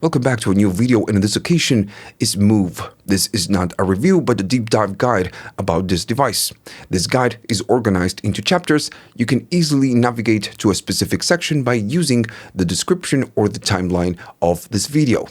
Welcome back to a new video, and in this occasion is Move. This is not a review but a deep dive guide about this device. This guide is organized into chapters. You can easily navigate to a specific section by using the description or the timeline of this video.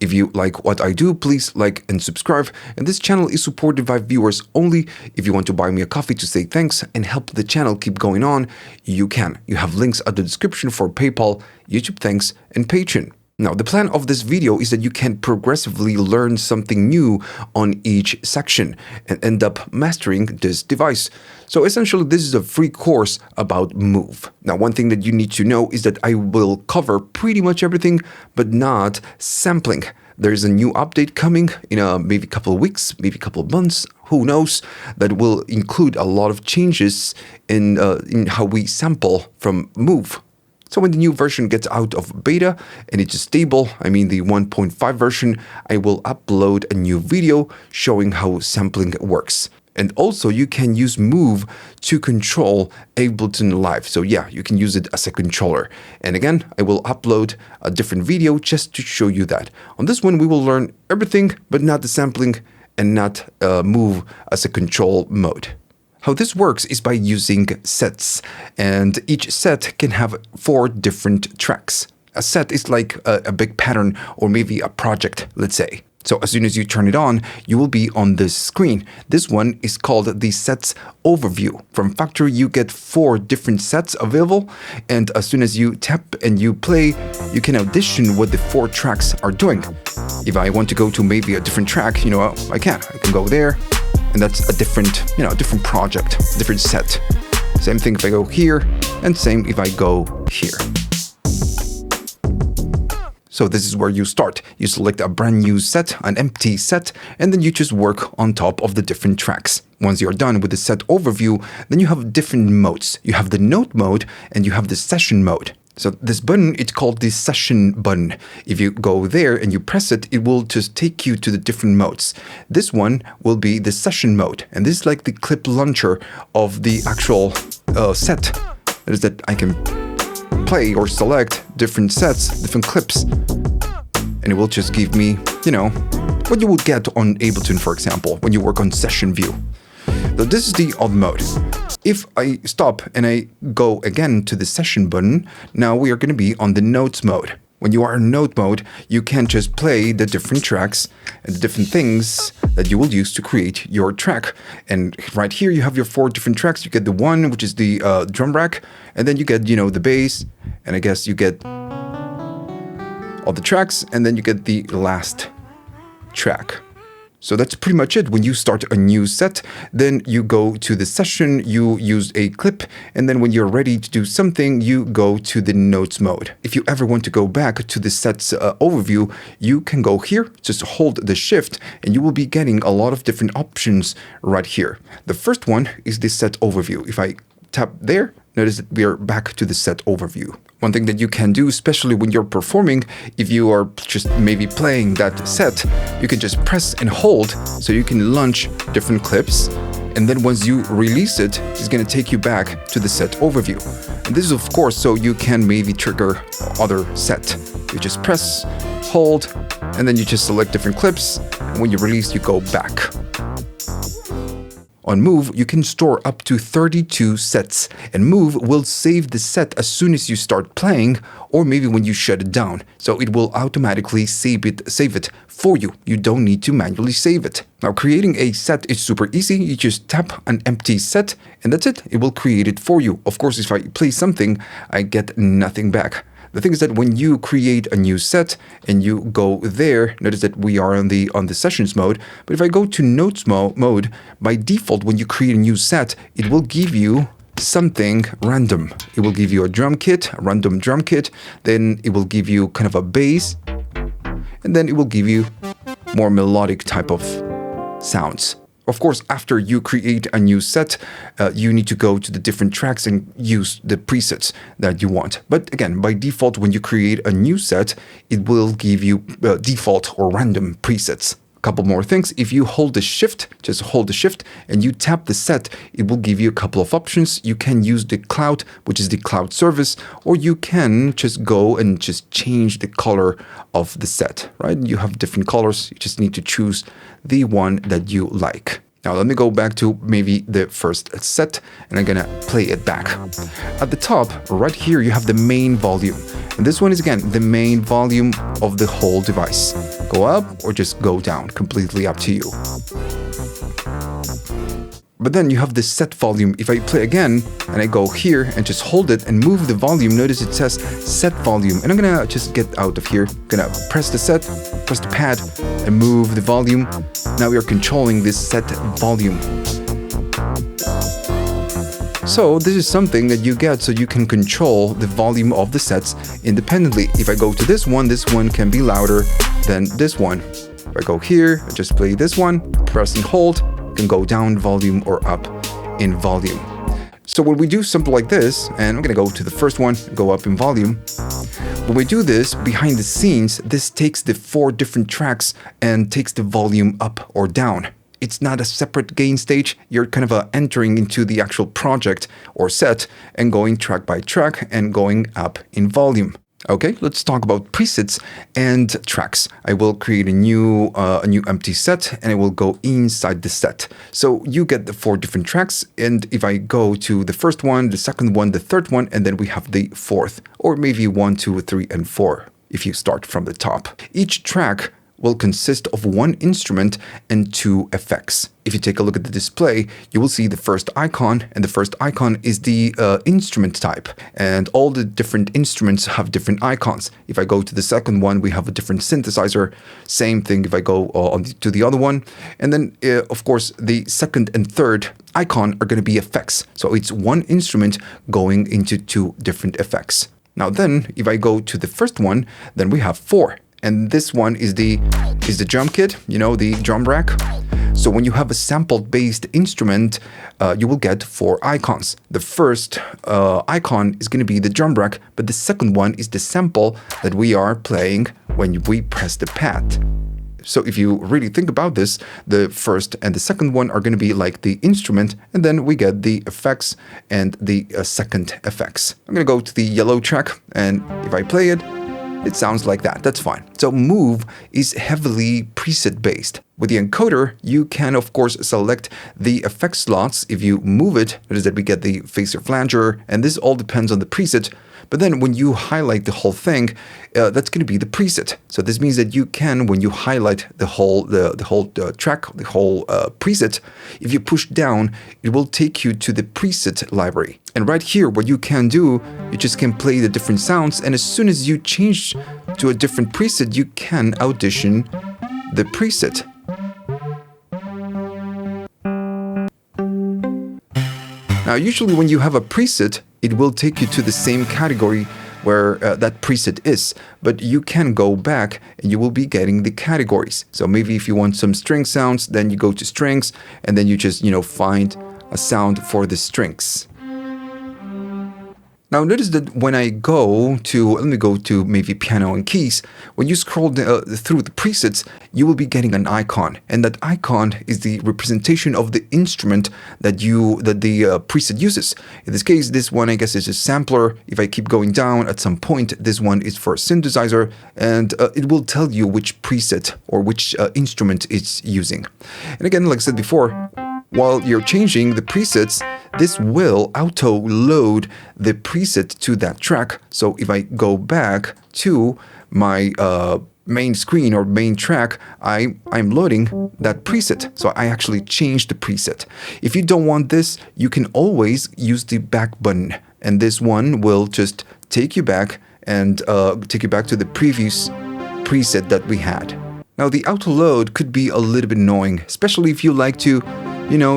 If you like what I do, please like and subscribe. And this channel is supported by viewers only. If you want to buy me a coffee to say thanks and help the channel keep going on, you can. You have links at the description for PayPal, YouTube Thanks, and Patreon. Now, the plan of this video is that you can progressively learn something new on each section and end up mastering this device. So essentially, this is a free course about Move. Now, one thing that you need to know is that I will cover pretty much everything, but not sampling. There's a new update coming in maybe a couple of weeks, maybe a couple of months, who knows, that will include a lot of changes in how we sample from Move. So when the new version gets out of beta and it's stable, I mean the 1.5 version, I will upload a new video showing how sampling works. And also you can use Move to control Ableton Live. So yeah, you can use it as a controller. And again, I will upload a different video just to show you that. On this one, we will learn everything, but not the sampling and not Move as a control mode. How this works is by using sets, and each set can have 4 different tracks. A set is like a big pattern or maybe a project, let's say. So as soon as you turn it on, you will be on this screen. This one is called the Sets Overview. From factory, you get 4 different sets available, and as soon as you tap and you play, you can audition what the 4 tracks are doing. If I want to go to maybe a different track, I can go there. And that's a different project, different set. Same thing if I go here, and same if I go here. So this is where you start. You select a brand new set, an empty set, and then you just work on top of the different tracks. Once you're done with the set overview, then you have different modes. You have the note mode and you have the session mode. So this button, it's called the session button. If you go there and you press it, it will just take you to the different modes. This one will be the session mode. And this is like the clip launcher of the actual set. That is that I can play or select different sets, different clips. And it will just give me, what you would get on Ableton, for example, when you work on session view. So this is the odd mode. If I stop and I go again to the session button, now we are going to be on the notes mode. When you are in note mode, you can just play the different tracks and the different things that you will use to create your track. And right here you have your 4 different tracks. You get the one, which is the Drumrack, and then you get, the bass, and I guess you get all the tracks, and then you get the last track. So that's pretty much it. When you start a new set, then you go to the session, you use a clip, and then when you're ready to do something, you go to the notes mode. If you ever want to go back to the sets overview, you can go here, just hold the shift, and you will be getting a lot of different options right here. The first one is the set overview. If I tap there, notice that we are back to the set overview. One thing that you can do, especially when you're performing, if you are just maybe playing that set, you can just press and hold so you can launch different clips. And then once you release it, it's going to take you back to the set overview. And this is, of course, so you can maybe trigger other set. You just press, hold, and then you just select different clips. And when you release, you go back. On Move, you can store up to 32 sets, and Move will save the set as soon as you start playing, or maybe when you shut it down. So it will automatically save it for you. You don't need to manually save it. Now, creating a set is super easy. You just tap an empty set, and that's it. It will create it for you. Of course, if I play something, I get nothing back. The thing is that when you create a new set and you go there, notice that we are on the sessions mode. But if I go to notes mode, by default, when you create a new set, it will give you something random. It will give you a drum kit, a random drum kit. Then it will give you kind of a bass, and then it will give you more melodic type of sounds. Of course, after you create a new set, you need to go to the different tracks and use the presets that you want. But again, by default, when you create a new set, it will give you default or random presets. Couple more things. If you hold the shift, just hold the shift and you tap the set, it will give you a couple of options. You can use the cloud, which is the cloud service, or you can just go and just change the color of the set, right? You have different colors. You just need to choose the one that you like. Now let me go back to maybe the first set and I'm gonna play it back. At the top, right here, you have the main volume. And this one is again, the main volume of the whole device. Go up or just go down, completely up to you. But then you have the set volume. If I play again and I go here and just hold it and move the volume, notice it says set volume. And I'm gonna just get out of here. Gonna press the set, press the pad and move the volume. Now we are controlling this set volume. So this is something that you get so you can control the volume of the sets independently. If I go to this one can be louder than this one. If I go here, I just play this one, press and hold, can go down volume or up in volume. So when we do something like this, and I'm gonna go to the first one, go up in volume. When we do this behind the scenes, this takes the 4 different tracks and takes the volume up or down. It's not a separate gain stage. You're kind of entering into the actual project or set and going track by track and going up in volume. Okay, let's talk about presets and tracks. I will create a new empty set and I will go inside the set. So you get the 4 different tracks, and if I go to the first one, the second one, the third one, and then we have the 4th, or maybe 1, 2, 3, and 4 if you start from the top. Each track will consist of 1 instrument and 2 effects. If you take a look at the display, you will see the first icon, and the first icon is the instrument type. And all the different instruments have different icons. If I go to the second one, we have a different synthesizer. Same thing if I go to the other one. And then, of course, the second and third icon are going to be effects. So it's 1 instrument going into 2 different effects. Now then, if I go to the first one, then we have 4. And this one is the drum kit, you know, the drum rack. So when you have a sample-based instrument, you will get 4 icons. The first icon is going to be the drum rack, but the second one is the sample that we are playing when we press the pad. So if you really think about this, the first and the second one are going to be like the instrument, and then we get the effects and the second effects. I'm going to go to the yellow track, and if I play it, it sounds like that. That's fine. So Move is heavily preset based. With the encoder, you can of course select the effect slots. If you move it, notice that we get the phaser flanger, and this all depends on the preset. But then when you highlight the whole thing, that's going to be the preset. So this means that you can, when you highlight the whole track, the whole preset, if you push down, it will take you to the preset library. And right here, what you can do, you just can play the different sounds, and as soon as you change to a different preset, you can audition the preset. Now, usually when you have a preset, it will take you to the same category where that preset is, but you can go back and you will be getting the categories. So maybe if you want some string sounds, then you go to strings and then you just, find a sound for the strings. Now notice that when I go to, let me go to maybe piano and keys, when you scroll through the presets, you will be getting an icon, and that icon is the representation of the instrument that the preset uses. In this case, this one I guess is a sampler. If I keep going down at some point, this one is for a synthesizer, and it will tell you which preset or which instrument it's using. And again, like I said before, while you're changing the presets, this will auto-load the preset to that track. So if I go back to my main screen or main track, I'm loading that preset. So I actually changed the preset. If you don't want this, you can always use the back button. And this one will just take you back and take you back to the previous preset that we had. Now the auto-load could be a little bit annoying, especially if you like to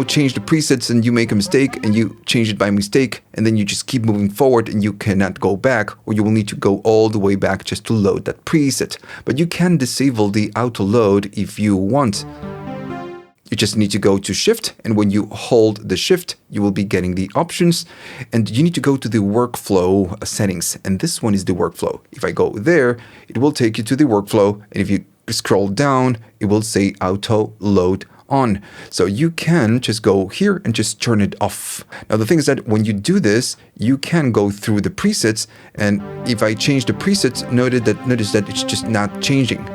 change the presets and you make a mistake and you change it by mistake and then you just keep moving forward and you cannot go back, or you will need to go all the way back just to load that preset. But you can disable the auto load if you want. You just need to go to Shift, and when you hold the Shift, you will be getting the options, and you need to go to the workflow settings, and this one is the workflow. If I go there, it will take you to the workflow, and if you scroll down, it will say auto load on. So you can just go here and just turn it off. Now the thing is that when you do this, you can go through the presets, and if I change the presets, notice that it's just not changing.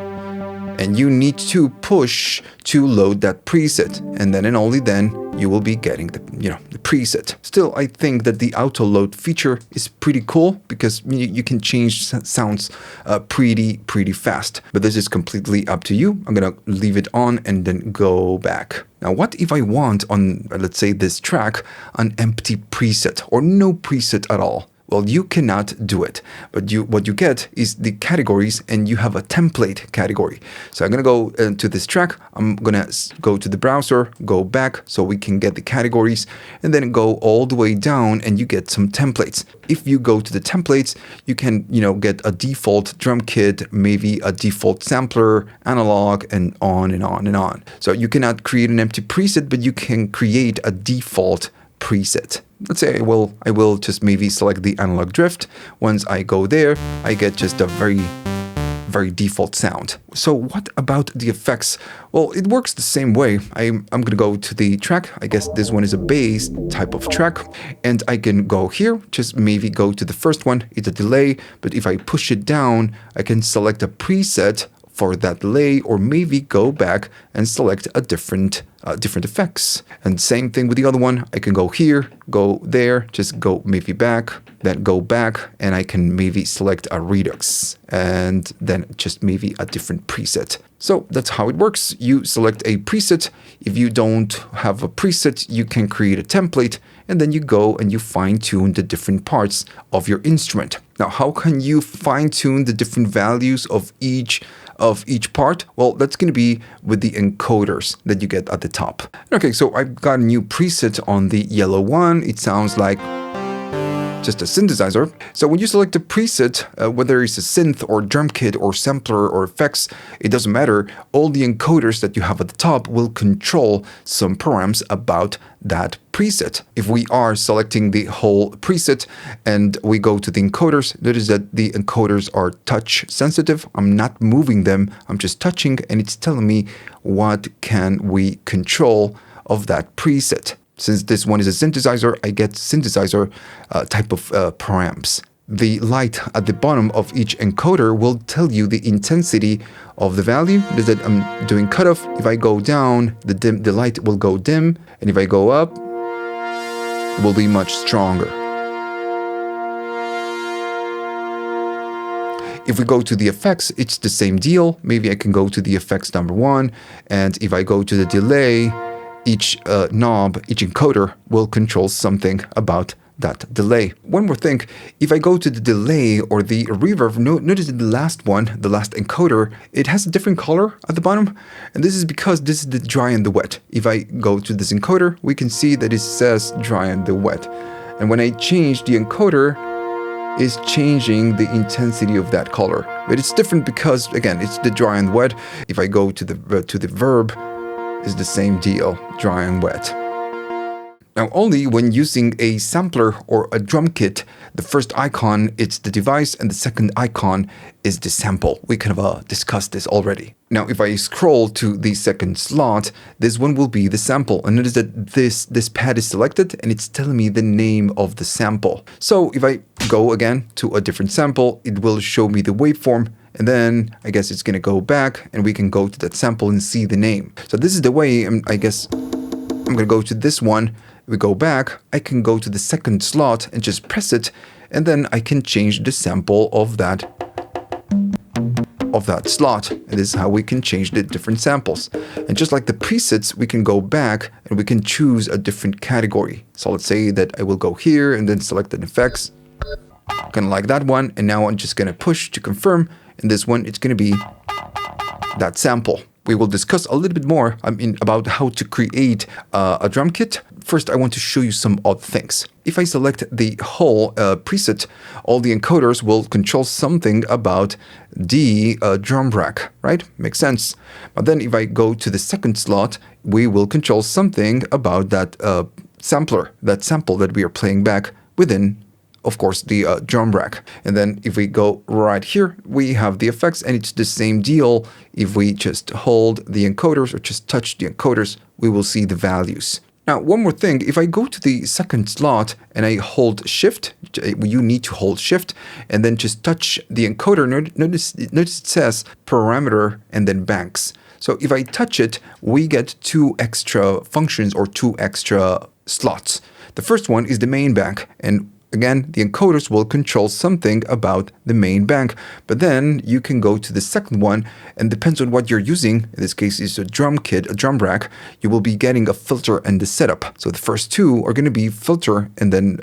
And you need to push to load that preset, and then and only then you will be getting the the preset. Still, I think that the auto load feature is pretty cool because you can change sounds pretty fast. But this is completely up to you. I'm gonna leave it on and then go back. Now, what if I want on, let's say, this track, an empty preset or no preset at all? Well, you cannot do it, but what you get is the categories, and you have a template category. So I'm going to go to this track. I'm going to go to the browser, go back so we can get the categories, and then go all the way down and you get some templates. If you go to the templates, you can, get a default drum kit, maybe a default sampler, analog, and on and on and on. So you cannot create an empty preset, but you can create a default preset. Let's say I will just maybe select the analog drift. Once I go there, I get just a very default sound. So what about the effects? Well, it works the same way. I'm gonna go to the track. I guess this one is a bass type of track, and I can go here, just maybe go to the first one. It's a delay, but if I push it down, I can select a preset for that delay, or maybe go back and select a different effects. And same thing with the other one. I can go here, go there, just go maybe back, then go back, and I can maybe select a redux, and then just maybe a different preset. So that's how it works. You select a preset. If you don't have a preset, you can create a template, and then you go and you fine-tune the different parts of your instrument. Now, how can you fine-tune the different values of each part? Well, that's going to be with the encoders that you get at the top. Okay, so I've got a new preset on the yellow one. It sounds like just a synthesizer. So when you select a preset, whether it's a synth or drum kit or sampler or effects, it doesn't matter. All the encoders that you have at the top will control some params about that preset. If we are selecting the whole preset and we go to the encoders, notice that the encoders are touch sensitive. I'm not moving them, I'm just touching, and it's telling me what can we control of that preset. Since this one is a synthesizer, I get synthesizer type of params. The light at the bottom of each encoder will tell you the intensity of the value. Is that I'm doing cutoff. If I go down, the light will go dim, and if I go up, it will be much stronger. If we go to the effects, it's the same deal. Maybe I can go to the effects number one, and if I go to the delay, each knob, each encoder will control something about that delay. One more thing, if I go to the delay or the reverb, notice that the last one, the last encoder, it has a different color at the bottom, and this is because this is the dry and the wet. If I go to this encoder, we can see that it says dry and the wet. And when I change the encoder, it's changing the intensity of that color. But it's different because, again, it's the dry and wet. If I go to the verb, is the same deal, dry and wet. Now, only when using a sampler or a drum kit, the first icon is the device and the second icon is the sample. We kind of discussed this already. Now, if I scroll to the second slot, this one will be the sample. And notice that this pad is selected and it's telling me the name of the sample. So if I go again to a different sample, it will show me the waveform. And then I guess it's going to go back and we can go to that sample and see the name. So this is the way, I guess I'm going to go to this one. We go back, I can go to the second slot and just press it. And then I can change the sample of that slot. And this is how we can change the different samples. And just like the presets, we can go back and we can choose a different category. So let's say that I will go here and then select the effects. Kind of like that one. And now I'm just going to push to confirm. In this one, it's going to be that sample. We will discuss a little bit more about how to create a drum kit. First, I want to show you some odd things. If I select the whole preset, all the encoders will control something about the drum rack, right? Makes sense. But then if I go to the second slot, we will control something about that sampler, that sample that we are playing back within of course, the drum rack. And then if we go right here, we have the effects, and it's the same deal. If we just hold the encoders or just touch the encoders, we will see the values. Now, one more thing, if I go to the second slot and I hold shift, you need to hold shift and then just touch the encoder. Notice it says parameter and then banks. So if I touch it, we get 2 extra functions or 2 extra slots. The first one is the main bank, and again, the encoders will control something about the main bank, but then you can go to the second one, and depends on what you're using. In this case, it's a drum kit, a drum rack. You will be getting a filter and the setup. So the first 2 are going to be filter and then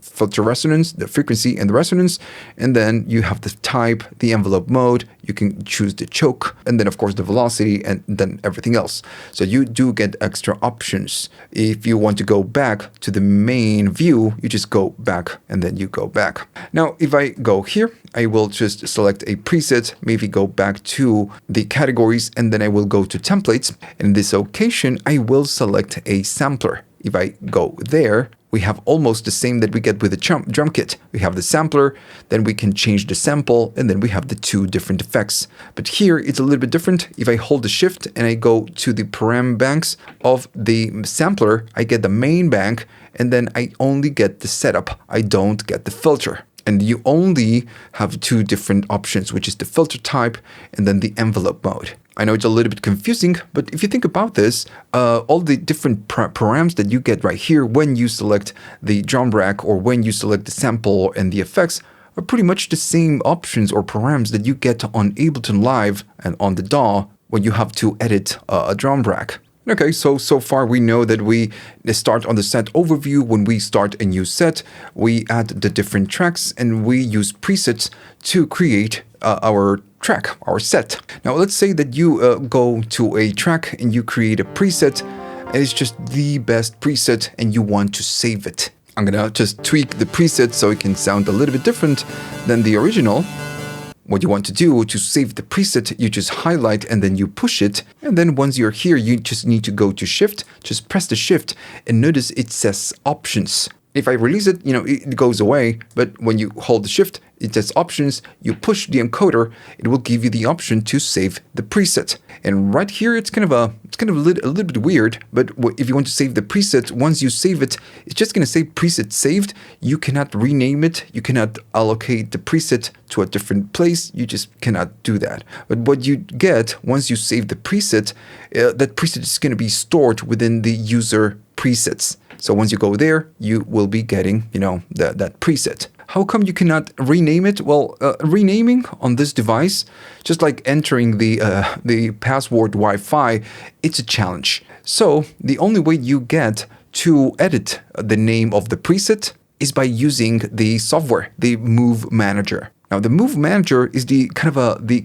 filter resonance, the frequency and the resonance, and then you have the type, the envelope mode. You can choose the choke, and then of course the velocity, and then everything else. So you do get extra options. If you want to go back to the main view, you just go back and then you go back. Now, if I go here, I will just select a preset, maybe go back to the categories, and then I will go to templates. In this occasion, I will select a sampler. If I go there, we have almost the same that we get with the drum kit. We have the sampler, then we can change the sample, and then we have the 2 different effects. But here it's a little bit different. If I hold the shift and I go to the param banks of the sampler, I get the main bank, and then I only get the setup. I don't get the filter. And you only have 2 different options, which is the filter type and then the envelope mode. I know it's a little bit confusing, but if you think about this, all the different params that you get right here when you select the drum rack or when you select the sample and the effects are pretty much the same options or params that you get on Ableton Live and on the DAW when you have to edit a drum rack. Okay, so far we know that we start on the set overview. When we start a new set, we add the different tracks and we use presets to create our track, our set. Now let's say that you go to a track and you create a preset, and it's just the best preset and you want to save it. I'm gonna just tweak the preset so it can sound a little bit different than the original. What you want to do to save the preset, you just highlight and then you push it. And then once you're here, you just need to go to shift, just press the shift, and notice it says options. If I release it, it goes away. But when you hold the shift, it says options. You push the encoder, it will give you the option to save the preset. And right here, it's kind of a little bit weird. But if you want to save the preset, once you save it, it's just going to say preset saved. You cannot rename it. You cannot allocate the preset to a different place. You just cannot do that. But what you get once you save the preset, that preset is going to be stored within the user presets. So once you go there, you will be getting, that preset. How come you cannot rename it? Well, renaming on this device, just like entering the password Wi-Fi, it's a challenge. So the only way you get to edit the name of the preset is by using the software, the Move Manager. Now, the Move Manager is the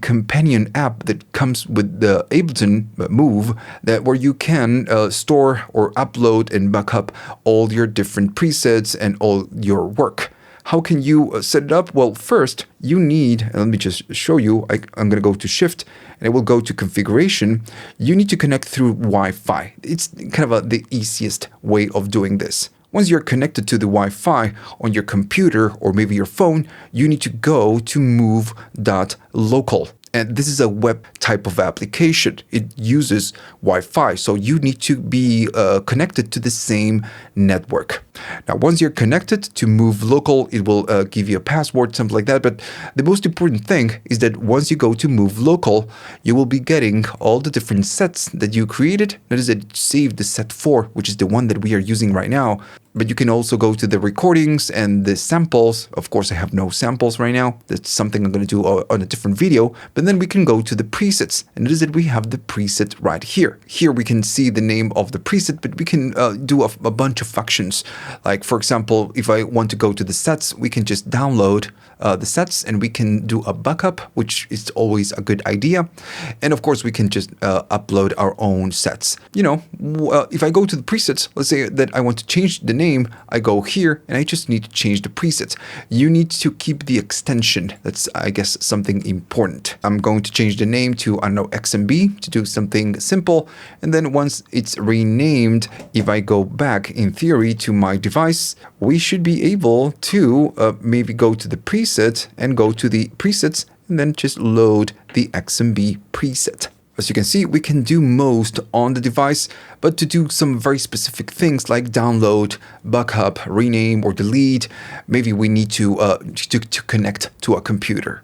companion app that comes with the Ableton Move, where you can store or upload and back up all your different presets and all your work. How can you set it up? Well, first you need, and let me just show you, I'm going to go to Shift and I will go to Configuration. You need to connect through Wi-Fi. It's kind of the easiest way of doing this. Once you're connected to the Wi-Fi on your computer or maybe your phone, you need to go to move.local. And this is a web type of application. It uses Wi-Fi, so you need to be connected to the same network. Now, once you're connected to Move Local, it will give you a password, something like that. But the most important thing is that once you go to Move Local, you will be getting all the different sets that you created. Notice that it saved the set 4, which is the one that we are using right now. But you can also go to the recordings and the samples. Of course, I have no samples right now. That's something I'm going to do on a different video. But then we can go to the presets. And notice that we have the preset right here. Here we can see the name of the preset, but we can do a bunch of functions. Like, for example, if I want to go to the sets, we can just download the sets and we can do a backup, which is always a good idea. And of course, we can just upload our own sets. If I go to the presets, let's say that I want to change the name name, I go here and I just need to change the preset. You need to keep the extension. That's, I guess, something important. I'm going to change the name to, I don't know, XMB to do something simple. And then once it's renamed, if I go back in theory to my device, we should be able to maybe go to the preset and go to the presets and then just load the XMB preset. As you can see, we can do most on the device, but to do some very specific things like download, backup, rename, or delete, maybe we need to connect to a computer.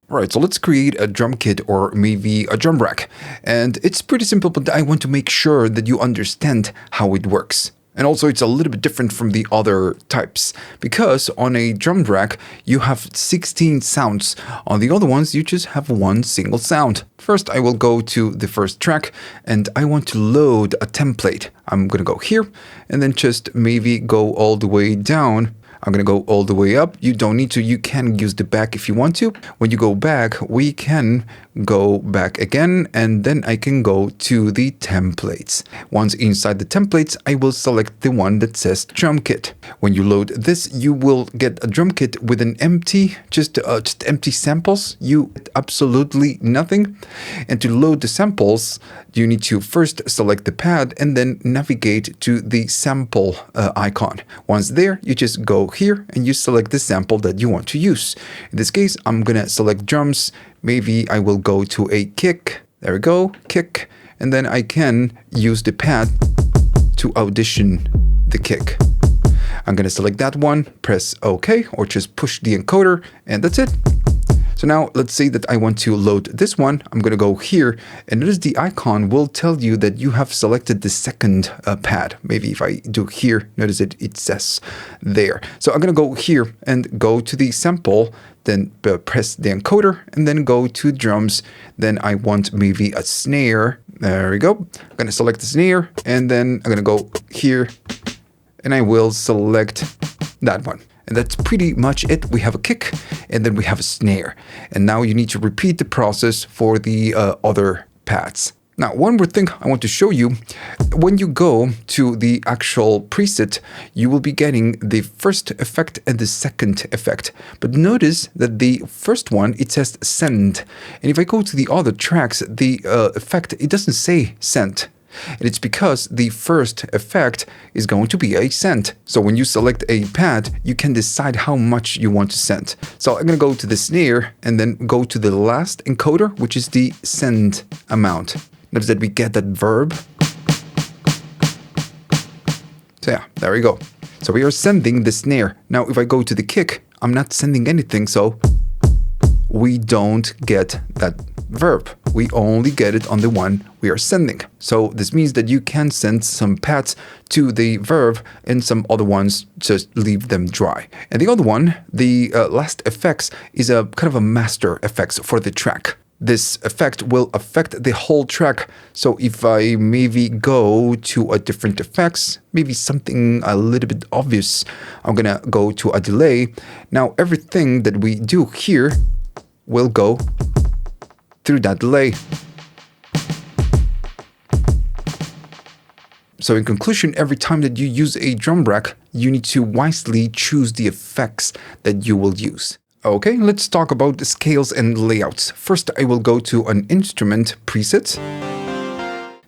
Right, so let's create a drum kit or maybe a drum rack. And it's pretty simple, but I want to make sure that you understand how it works. And also it's a little bit different from the other types because on a drum rack, you have 16 sounds. On the other ones, you just have one single sound. First, I will go to the first track and I want to load a template. I'm going to go here and then just maybe go all the way down. I'm going to go all the way up. You don't need to. You can use the back if you want to. When you go back, we can go back again, and then I can go to the templates. Once inside the templates, I will select the one that says drum kit. When you load this, you will get a drum kit with an empty, just empty samples. You get absolutely nothing. And to load the samples, you need to first select the pad and then navigate to the sample icon. Once there, you just go here and you select the sample that you want to use. In this case, I'm gonna select drums. Maybe I will go to a kick. There we go, kick. And then I can use the pad to audition the kick. I'm gonna select that one, press OK, or just push the encoder, and that's it. So now let's say that I want to load this one. I'm going to go here and notice the icon will tell you that you have selected the second pad. Maybe if I do here, notice it says there. So I'm going to go here and go to the sample, then press the encoder and then go to drums. Then I want maybe a snare. There we go. I'm going to select the snare and then I'm going to go here and I will select that one. And that's pretty much it. We have a kick and then we have a snare. And now you need to repeat the process for the other pads. Now, one more thing I want to show you. When you go to the actual preset, you will be getting the first effect and the second effect. But notice that the first one, it says send. And if I go to the other tracks, the effect, it doesn't say send. And it's because the first effect is going to be a send. So when you select a pad, you can decide how much you want to send. So I'm going to go to the snare and then go to the last encoder, which is the send amount. Notice that we get that verb. So yeah, there we go. So we are sending the snare. Now, if I go to the kick, I'm not sending anything. So we don't get that verb. We only get it on the one we are sending. So this means that you can send some pads to the verb and some other ones, just leave them dry. And the other one, the last effects, is a kind of a master effects for the track. This effect will affect the whole track. So if I maybe go to a different effects, maybe something a little bit obvious, I'm gonna go to a delay. Now everything that we do here will go through that delay. So in conclusion, every time that you use a drum rack, you need to wisely choose the effects that you will use. Okay, let's talk about the scales and layouts. First, I will go to an instrument preset.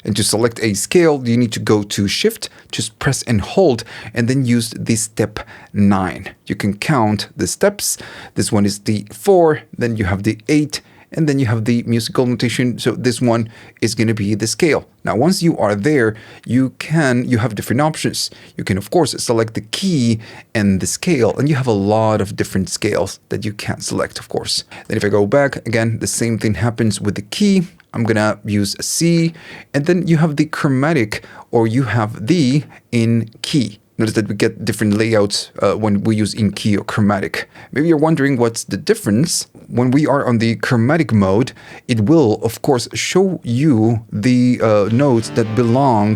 And to select a scale, you need to go to Shift, just press and hold, and then use the step 9. You can count the steps. This one is the 4, then you have the 8, and then you have the musical notation. So this one is going to be the scale. Now, once you are there, you have different options. You can, of course, select the key and the scale, and you have a lot of different scales that you can select, of course. Then if I go back, again, the same thing happens with the key. I'm going to use C, and then you have the chromatic, or you have the in key. Notice that we get different layouts when we use in key or chromatic. Maybe you're wondering what's the difference. When we are on the chromatic mode, it will, of course, show you the notes that belong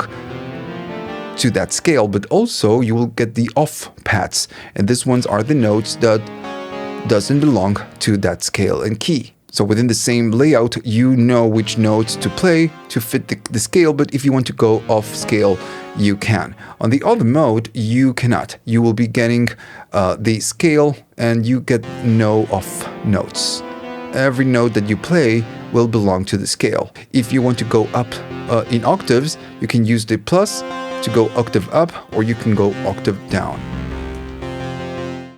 to that scale, but also you will get the off pads. And these ones are the notes that doesn't belong to that scale and key. So within the same layout, you know which notes to play to fit the scale, but if you want to go off scale, you can. On the other mode, you cannot. You will be getting the scale and you get no off notes. Every note that you play will belong to the scale. If you want to go up in octaves, you can use the plus to go octave up, or you can go octave down.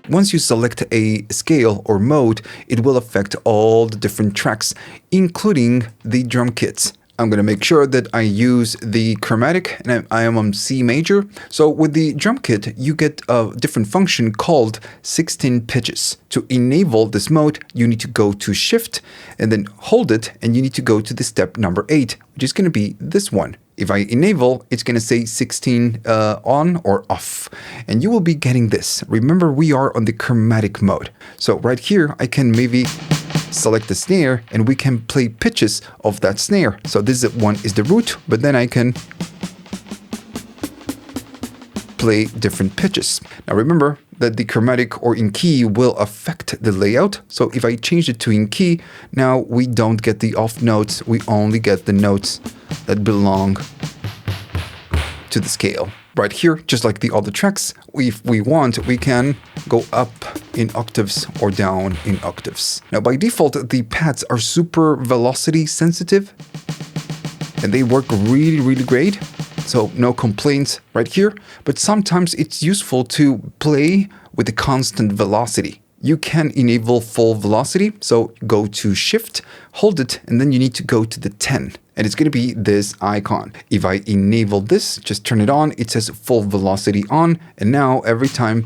Once you select a scale or mode, it will affect all the different tracks, including the drum kits. I'm going to make sure that I use the chromatic, and I am on C major. So with the drum kit, you get a different function called 16 pitches. To enable this mode, you need to go to Shift and then hold it, and you need to go to the step number 8, which is going to be this one. If I enable, it's going to say 16 on or off, and you will be getting this. Remember, we are on the chromatic mode. So right here, I can maybe select the snare and we can play pitches of that snare. So this one is the root, but then I can play different pitches. Now remember that the chromatic or in key will affect the layout. So if I change it to in key, now we don't get the off notes. We only get the notes that belong to the scale. Right here, just like the other tracks, if we want, we can go up in octaves or down in octaves. Now, by default, the pads are super velocity sensitive, and they work really, really great. So no complaints right here, but sometimes it's useful to play with a constant velocity. You can enable full velocity, so go to Shift, hold it, and then you need to go to the 10. And it's going to be this icon. If I enable this, just turn it on, it says full velocity on. And now every time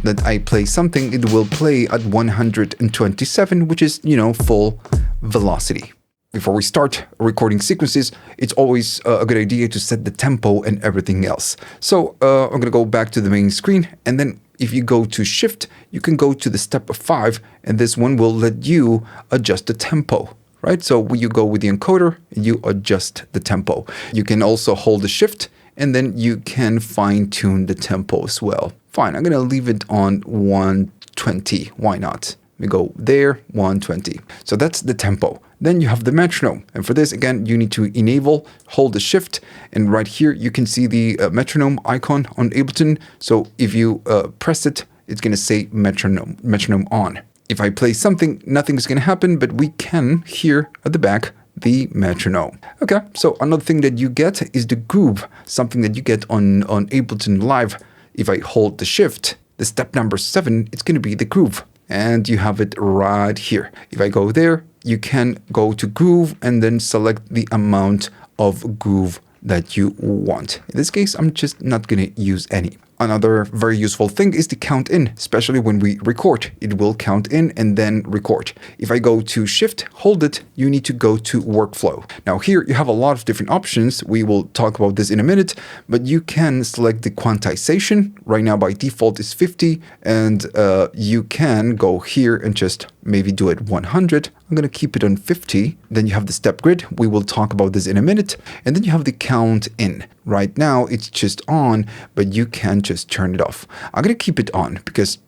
that I play something, it will play at 127, which is, full velocity. Before we start recording sequences, it's always a good idea to set the tempo and everything else. So I'm going to go back to the main screen, and then if you go to Shift, you can go to the step 5, and this one will let you adjust the tempo. Right? So you go with the encoder and you adjust the tempo. You can also hold the Shift and then you can fine tune the tempo as well. Fine, I'm going to leave it on 120. Why not? We go there, 120. So that's the tempo. Then you have the metronome. And for this, again, you need to enable, hold the Shift. And right here, you can see the metronome icon on Ableton. So if you press it, it's going to say metronome on. If I play something, nothing's going to happen, but we can hear at the back the metronome. Okay, so another thing that you get is the groove, something that you get on Ableton Live. If I hold the Shift, the step number 7, it's going to be the groove. And you have it right here. If I go there, you can go to groove and then select the amount of groove that you want. In this case, I'm just not going to use any. Another very useful thing is the count in, especially when we record. It will count in and then record. If I go to Shift, hold it, you need to go to workflow. Now here you have a lot of different options. We will talk about this in a minute, but you can select the quantization. Right now by default is 50, and you can go here and just maybe do it 100. I'm going to keep it on 50. Then you have the step grid. We will talk about this in a minute. And then you have the count in. Right now it's just on, but you can just turn it off. I'm going to keep it on because,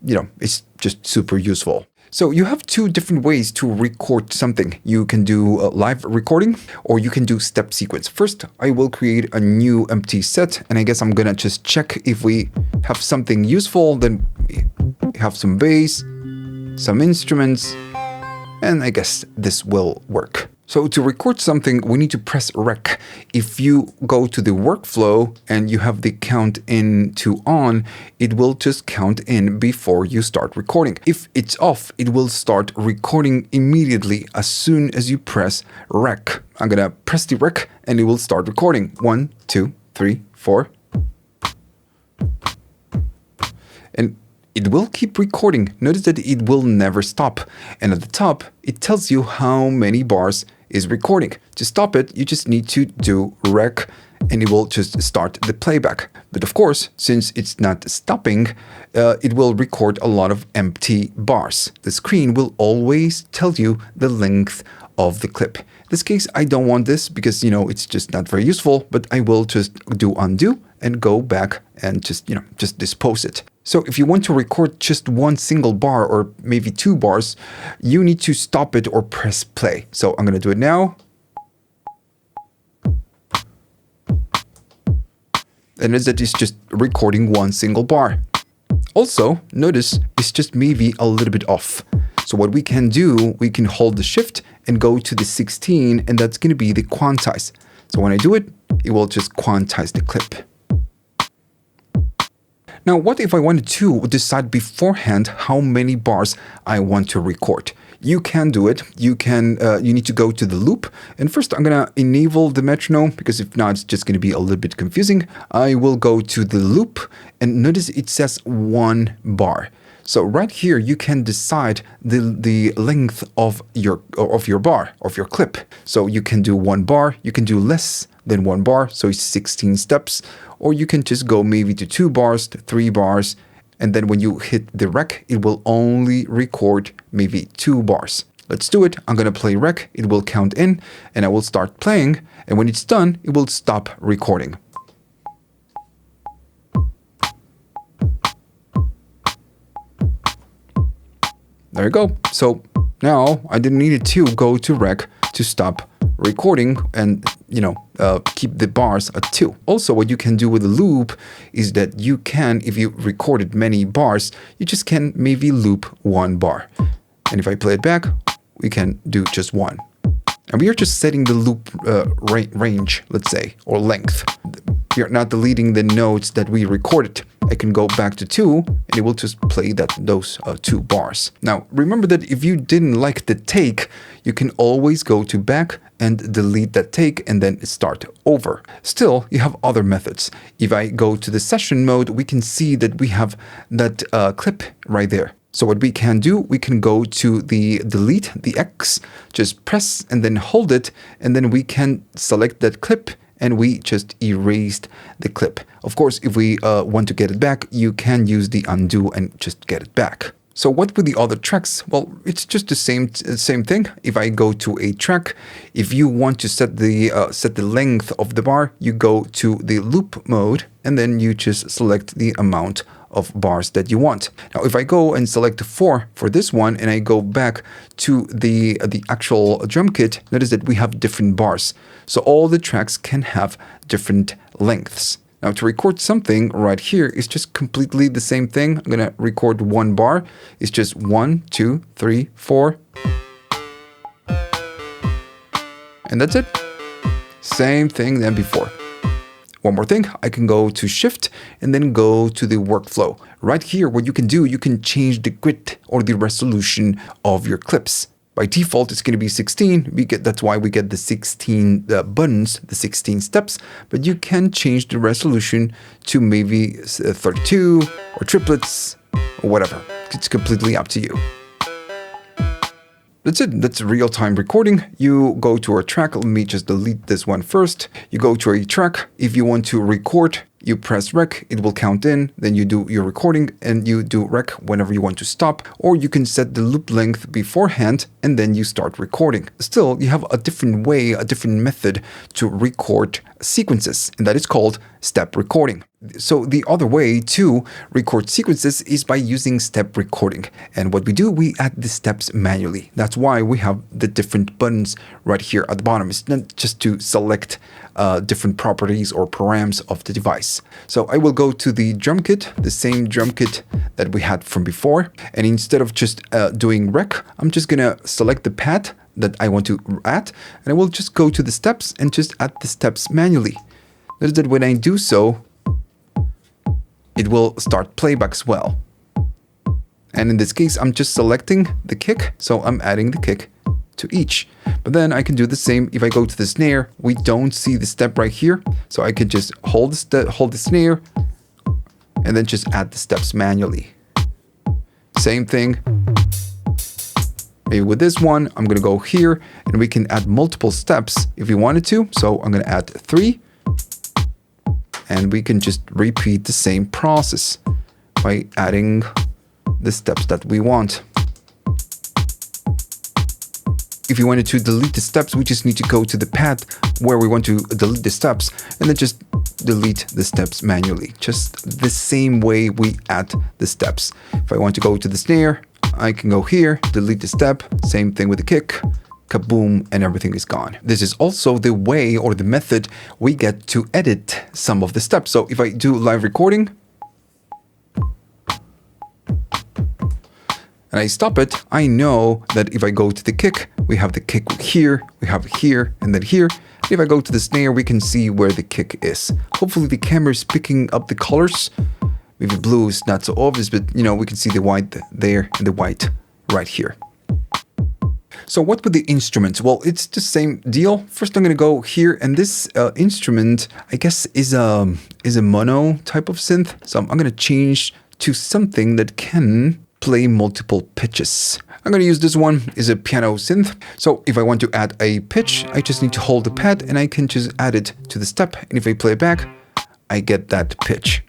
it's just super useful. So you have two different ways to record something. You can do live recording, or you can do step sequence. First, I will create a new empty set, and I guess I'm going to just check if we have something useful. Then we have some bass, some instruments, and I guess this will work. So to record something, we need to press Rec. If you go to the workflow and you have the count in to on, it will just count in before you start recording. If it's off, it will start recording immediately as soon as you press Rec. I'm gonna press the Rec and it will start recording. 1, 2, 3, 4. And it will keep recording. Notice that it will never stop. And at the top, it tells you how many bars is recording. To stop it, you just need to do Rec and it will just start the playback. But of course, since it's not stopping, it will record a lot of empty bars. The screen will always tell you the length of the clip. In this case, I don't want this because, it's just not very useful, but I will just do undo and go back and just dispose it. So if you want to record just one single bar or maybe 2 bars, you need to stop it or press play. So I'm going to do it now. And it's just recording one single bar. Also, notice it's just maybe a little bit off. So what we can do, we can hold the shift and go to the 16, and that's going to be the quantize. So when I do it, it will just quantize the clip. Now, what if I wanted to decide beforehand how many bars I want to record? You can do it. You need to go to the loop. And first, I'm going to enable the metronome, because if not, it's just going to be a little bit confusing. I will go to the loop, and notice it says 1 bar. So right here, you can decide the length of your bar, of your clip. So you can do 1 bar, you can do less than 1 bar, so it's 16 steps, or you can just go maybe to 2 bars, to 3 bars, and then when you hit the rec, it will only record maybe 2 bars. Let's do it. I'm going to play rec, it will count in, and I will start playing, and when it's done, it will stop recording. There you go. So now I didn't need to go to rec to stop recording and, keep the bars at 2. Also, what you can do with the loop is that you can, if you recorded many bars, you just can maybe loop 1 bar. And if I play it back, we can do just 1. And we are just setting the loop range, let's say, or length. We are not deleting the notes that we recorded. I can go back to 2 and it will just play those 2 bars. Now, remember that if you didn't like the take, you can always go to back and delete that take and then start over. Still, you have other methods. If I go to the session mode, we can see that we have that clip right there. So what we can do, we can go to the delete, the X, just press and then hold it, and then we can select that clip and we just erased the clip. Of course, if we want to get it back, you can use the undo and just get it back. So what with the other tracks? Well, it's just the same thing. If I go to a track, if you want to set the length of the bar, you go to the loop mode and then you just select the amount of bars that you want. Now, if I go and select 4 for this one and I go back to the actual drum kit, notice that we have different bars. So all the tracks can have different lengths. Now, to record something right here is just completely the same thing. I'm going to record 1 bar. It's just 1, 2, 3, 4. And that's it. Same thing than before. One more thing, I can go to shift and then go to the workflow. Right here, what you can do, you can change the grid or the resolution of your clips. By default, it's going to be 16. That's why we get the 16 buttons, the 16 steps. But you can change the resolution to maybe 32 or triplets or whatever. It's completely up to you. That's it. That's real-time recording. You go to a track. Let me just delete this one first. You go to a track. If you want to record, you press rec, it will count in, then you do your recording and you do rec whenever you want to stop, or you can set the loop length beforehand and then you start recording. Still, you have a different way, a different method to record sequences, and that is called step recording. So the other way to record sequences is by using step recording. And what we do, we add the steps manually. That's why we have the different buttons right here at the bottom. It's not just to select different properties or params of the device. So I will go to the drum kit, the same drum kit that we had from before. And instead of just doing rec, I'm just going to select the pad that I want to add. And I will just go to the steps and just add the steps manually. Notice that when I do so, it will start playback as well. And in this case, I'm just selecting the kick. So I'm adding the kick to each. But then I can do the same. If I go to the snare, we don't see the step right here. So I can just hold the snare and then just add the steps manually. Same thing. Maybe with this one, I'm going to go here and we can add multiple steps if we wanted to. So I'm going to add 3. And we can just repeat the same process by adding the steps that we want. If you wanted to delete the steps, we just need to go to the pad where we want to delete the steps and then just delete the steps manually, just the same way we add the steps. If I want to go to the snare, I can go here, delete the step, same thing with the kick, kaboom, and everything is gone. This is also the way or the method we get to edit some of the steps. So if I do live recording, and I stop it, I know that if I go to the kick, we have the kick here, we have it here, and then here. And if I go to the snare, we can see where the kick is. Hopefully the camera is picking up the colors. Maybe blue is not so obvious, but you know, we can see the white there and the white right here. So what with the instruments? Well, it's the same deal. First, I'm going to go here, and this instrument, I guess, is a mono type of synth. So I'm going to change to something that can play multiple pitches. I'm going to use this one, is a piano synth. So if I want to add a pitch, I just need to hold the pad and I can just add it to the step. And if I play it back, I get that pitch.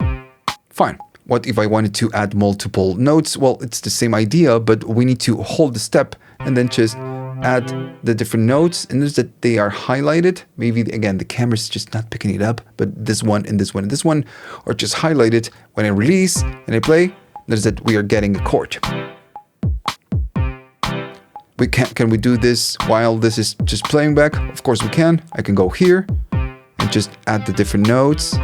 Fine. What if I wanted to add multiple notes? Well, it's the same idea, but we need to hold the step and then just add the different notes. And notice that they are highlighted. Maybe, again, the camera's just not picking it up, but this one and this one and this one are just highlighted. When I release and I play, notice that we are getting a chord. Can we do this while this is just playing back? Of course we can. I can go here and just add the different notes.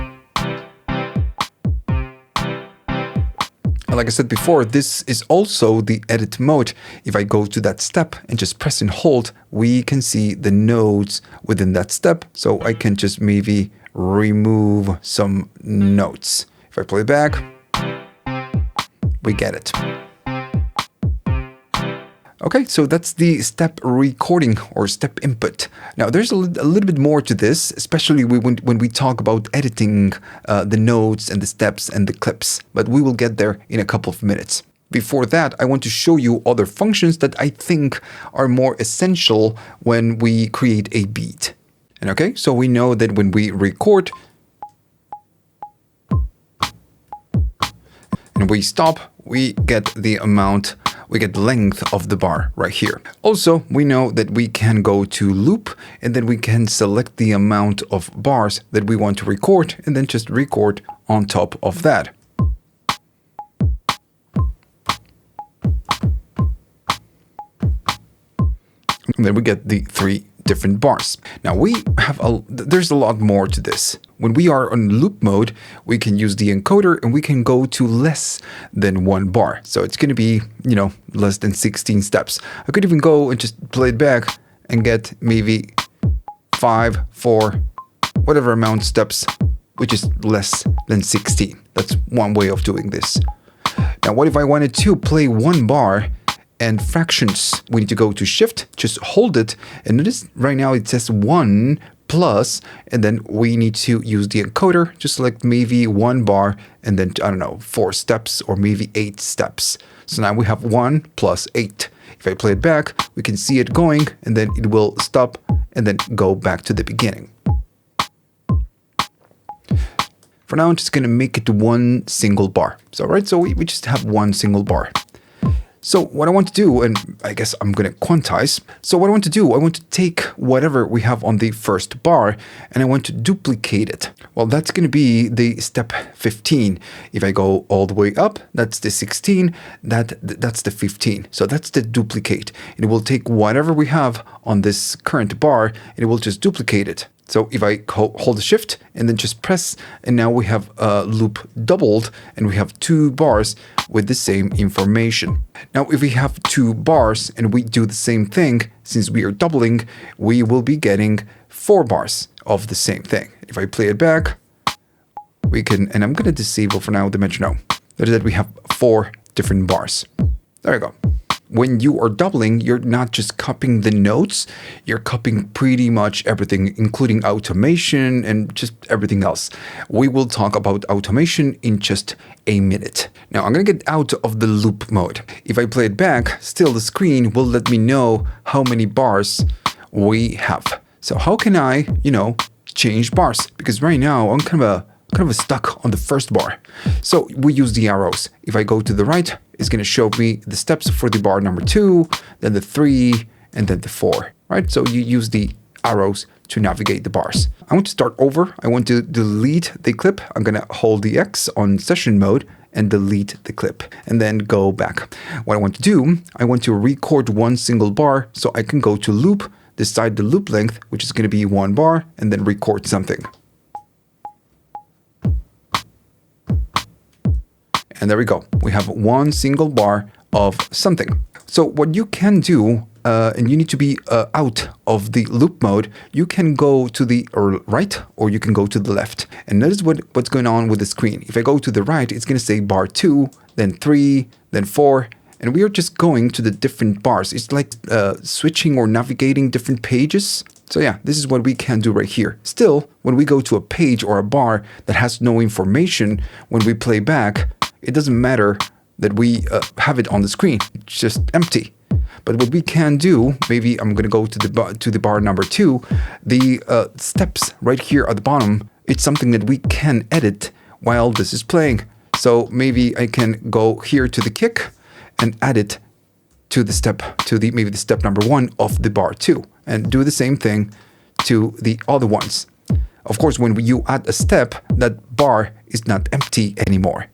And like I said before, this is also the edit mode. If I go to that step and just press and hold, we can see the notes within that step. So I can just maybe remove some notes. If I play back, we get it. Okay, so that's the step recording or step input. Now, there's a little bit more to this, especially when we talk about editing the notes and the steps and the clips, but we will get there in a couple of minutes. Before that, I want to show you other functions that I think are more essential when we create a beat. And okay, so we know that when we record and we stop, we get the amount, we get the length of the bar right here. Also, we know that we can go to loop and then we can select the amount of bars that we want to record and then just record on top of that. And then we get the 3 different bars. Now there's a lot more to this. When we are on loop mode, we can use the encoder and we can go to less than 1 bar. So it's going to be, less than 16 steps. I could even go and just play it back and get maybe 5, 4, whatever amount of steps, which is less than 16. That's one way of doing this. Now, what if I wanted to play 1 bar and fractions? We need to go to shift, just hold it, and notice right now it says 1 plus, and then we need to use the encoder to select maybe 1 bar and then, I don't know, 4 steps or maybe 8 steps. So now we have 1 plus 8. If I play it back, we can see it going and then it will stop and then go back to the beginning. For now, I'm just going to make it 1 single bar. So we just have 1 single bar. So what I want to do, and I guess I'm going to quantize. So what I want to do, I want to take whatever we have on the first bar and I want to duplicate it. Well, that's going to be the step 15. If I go all the way up, that's the 16, that's the 15. So that's the duplicate. It will take whatever we have on this current bar and it will just duplicate it. So if I hold the shift and then just press, and now we have a loop doubled and we have 2 bars with the same information. Now, if we have 2 bars and we do the same thing, since we are doubling, we will be getting 4 bars of the same thing. If I play it back, we can, and I'm going to disable for now the metronome. That is that we have 4 different bars. There you go. When you are doubling, you're not just copying the notes, you're copying pretty much everything, including automation and just everything else. We will talk about automation in just a minute. Now, I'm going to get out of the loop mode. If I play it back, still the screen will let me know how many bars we have. So how can I, change bars? Because right now I'm kind of stuck on the first bar. So we use the arrows. If I go to the right, it's going to show me the steps for the bar number 2, then the 3, and then the 4, right? So you use the arrows to navigate the bars. I want to start over. I want to delete the clip. I'm going to hold the X on session mode and delete the clip and then go back. What I want to do, I want to record one single bar, so I can go to loop, decide the loop length, which is going to be 1 bar, and then record something. And there we go. We have one single bar of something. So what you can do, and you need to be out of the loop mode, you can go to the right or you can go to the left. And notice what's going on with the screen. If I go to the right, it's going to say bar 2, then 3, then 4. And we are just going to the different bars. It's like switching or navigating different pages. So yeah, this is what we can do right here. Still, when we go to a page or a bar that has no information, when we play back, it doesn't matter that we have it on the screen. It's just empty. But what we can do, maybe I'm going to go to the bar number 2. The steps right here at the bottom, it's something that we can edit while this is playing. So maybe I can go here to the kick and add it to the step, maybe the step number 1 of the bar 2, and do the same thing to the other ones. Of course, when you add a step, that bar is not empty anymore.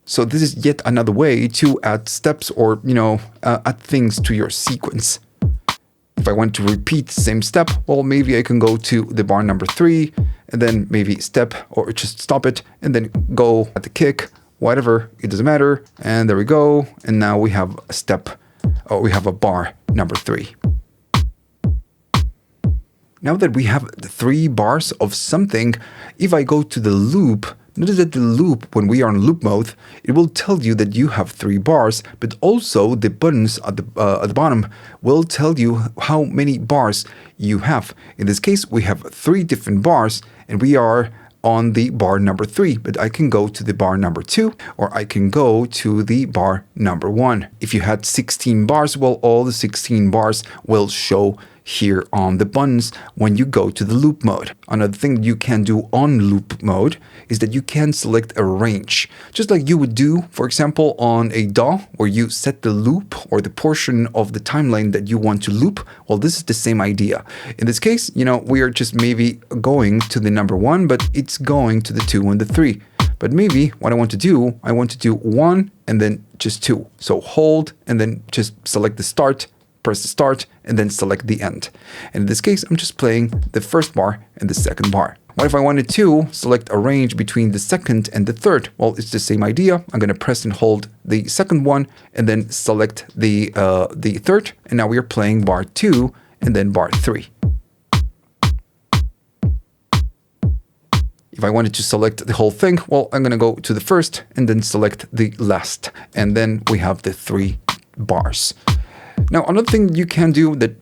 So this is yet another way to add steps or, add things to your sequence. If I want to repeat the same step, well, maybe I can go to the bar number 3 and then maybe step or just stop it and then go at the kick, whatever, it doesn't matter. And there we go. And now we have a step, or we have a bar number 3. Now that we have the 3 bars of something, if I go to the loop, notice that the loop, when we are in loop mode, it will tell you that you have 3 bars, but also the buttons at the bottom will tell you how many bars you have. In this case, we have 3 different bars, and we are on the bar number 3, but I can go to the bar number 2, or I can go to the bar number 1. If you had 16 bars, well, all the 16 bars will show here on the buttons when you go to the loop mode. Another thing you can do on loop mode is that you can select a range, just like you would do, for example, on a DAW, where you set the loop or the portion of the timeline that you want to loop. Well, this is the same idea. In this case, we are just maybe going to the number 1, but it's going to the 2 and the 3. But maybe what I want to do 1 and then just 2. So hold and then just select the start, press the start, and then select the end. And in this case, I'm just playing the first bar and the second bar. What if I wanted to select a range between the second and the third? Well, it's the same idea. I'm going to press and hold the second one and then select the third. And now we are playing bar 2 and then bar 3. If I wanted to select the whole thing, well, I'm going to go to the first and then select the last. And then we have the 3 bars. Now, another thing you can do that,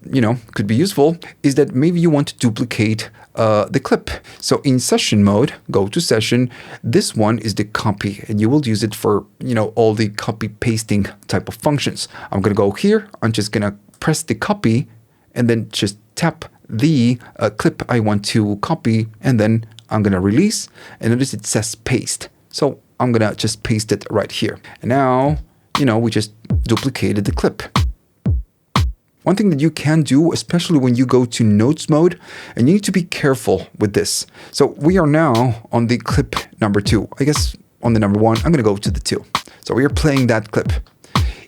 could be useful is that maybe you want to duplicate the clip. So in session mode, go to session. This one is the copy, and you will use it for, all the copy pasting type of functions. I'm going to go here. I'm just going to press the copy and then just tap the clip I want to copy, and then I'm going to release, and notice it says paste. So I'm going to just paste it right here. And now, we just duplicated the clip. One thing that you can do, especially when you go to notes mode, and you need to be careful with this. So we are now on the clip number 2. I guess on the number 1, I'm going to go to the 2. So we are playing that clip.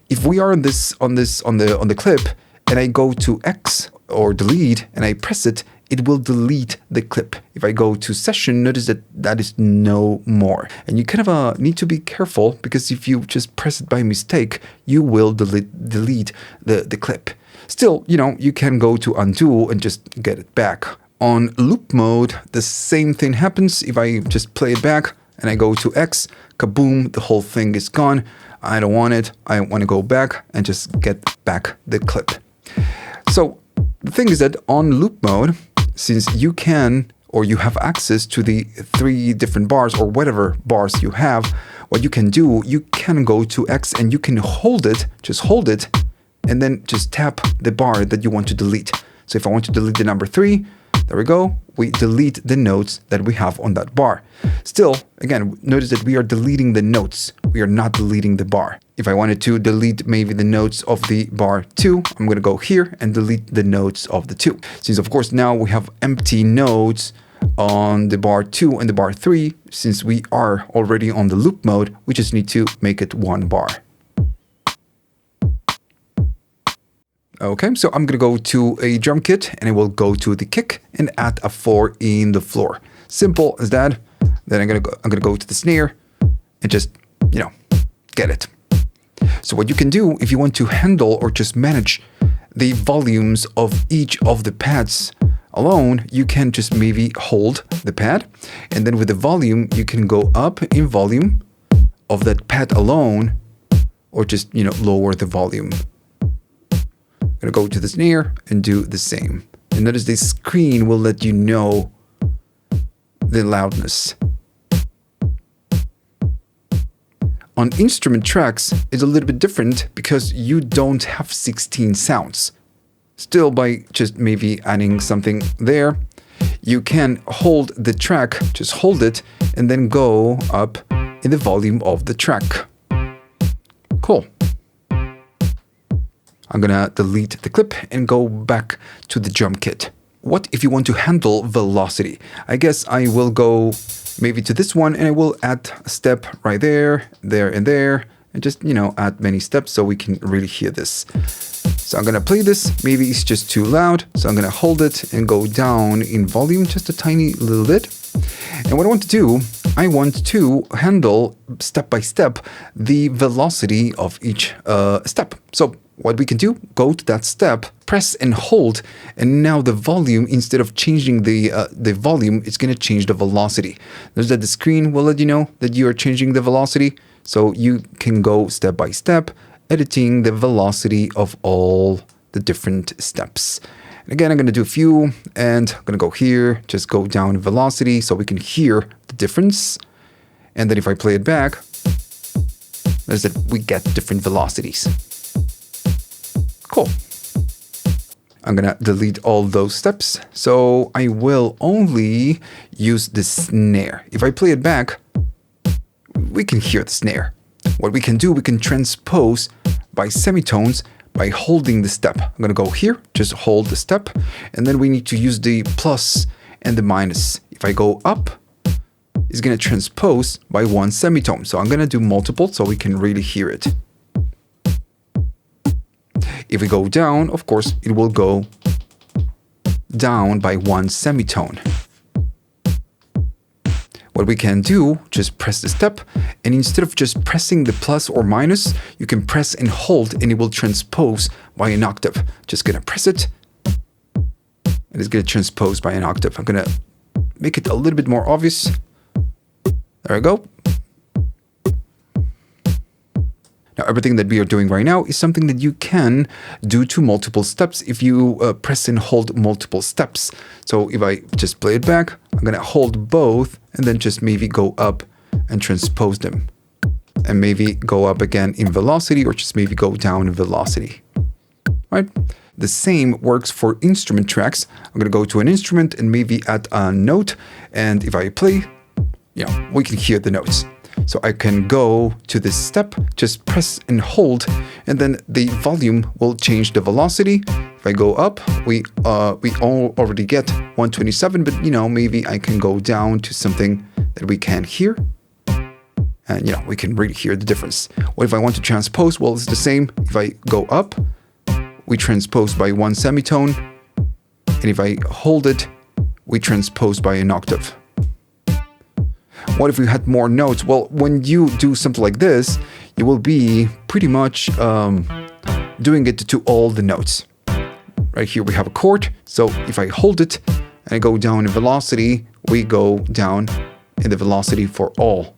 If we are on the clip, and I go to X or delete, and I press it, it will delete the clip. If I go to session, notice that is no more. And you kind of need to be careful, because if you just press it by mistake, you will delete the clip. Still, you can go to undo and just get it back. On loop mode, the same thing happens. If I just play it back and I go to X, kaboom, the whole thing is gone. I don't want it. I want to go back and just get back the clip. So the thing is that on loop mode, since you can or you have access to the 3 different bars or whatever bars you have, what you can do, you can go to X and you can hold it, just hold it, and then just tap the bar that you want to delete. So if I want to delete the number 3, There we go. We delete the notes that we have on that bar. Still, again, notice that we are deleting the notes. We are not deleting the bar. If I wanted to delete maybe the notes of the bar 2, I'm going to go here and delete the notes of the 2. Since, of course, now we have empty notes on the bar 2 and the bar 3, since we are already on the loop mode, we just need to make it one bar. Okay, so I'm gonna go to a drum kit and I will go to the kick and add a 4 in the floor. Simple as that. Then I'm gonna go to the snare and just, you know, get it. So what you can do if you want to handle or just manage the volumes of each of the pads alone, you can just maybe hold the pad, and then with the volume you can go up in volume of that pad alone, or just, you know, lower the volume. I'm gonna go to the snare and do the same. And notice the screen will let you know the loudness. On instrument tracks, it's a little bit different because you don't have 16 sounds. Still, by just maybe adding something there, you can hold the track, just hold it, and then go up in the volume of the track. Cool. I'm gonna delete the clip and go back to the drum kit. What if you want to handle velocity? I guess I will go maybe to this one and I will add a step right there, there, and just, you know, add many steps so we can really hear this. So I'm gonna play this. Maybe it's just too loud, so I'm gonna hold it and go down in volume just a tiny little bit. And what I want to do, I want to handle step by step the velocity of each step. So what we can do, go to that step, press and hold, and now the volume, instead of changing the volume, it's going to change the velocity. Notice that the screen will let you know that you are changing the velocity, so you can go step by step, editing the velocity of all the different steps. And again, I'm going to do a few, and I'm going to go here, just go down in velocity so we can hear the difference. And then if I play it back, notice that we get different velocities. Cool. I'm gonna delete all those steps, so I will only use the snare. If I play it back, we can hear the snare. What we can do, we can transpose by semitones by holding the step. I'm gonna go here, just hold the step, and then we need to use the plus and the minus. If I go up, it's gonna transpose by one semitone. So I'm gonna do multiple so we can really hear it. If we go down, of course, it will go down by one semitone. What we can do, just press the step, and instead of just pressing the plus or minus, you can press and hold, and it will transpose by an octave. Just gonna press it, and it's gonna transpose by an octave. I'm gonna make it a little bit more obvious. There we go. Now, everything that we are doing right now is something that you can do to multiple steps if you press and hold multiple steps. So if I just play it back, I'm going to hold both and then just maybe go up and transpose them. And maybe go up again in velocity, or just maybe go down in velocity. Right? The same works for instrument tracks. I'm going to go to an instrument and maybe add a note. And if I play, yeah, we can hear the notes. So I can go to this step, just press and hold, and then the volume will change the velocity. If I go up, we already get 127, but you know, maybe I can go down to something that we can hear. And you know, we can really hear the difference. What if I want to transpose? Well, it's the same. If I go up, we transpose by one semitone. And if I hold it, we transpose by an octave. What if we had more notes? Well, when you do something like this, you will be pretty much doing it to all the notes. Right here we have a chord, so if I hold it and I go down in velocity, we go down in the velocity for all.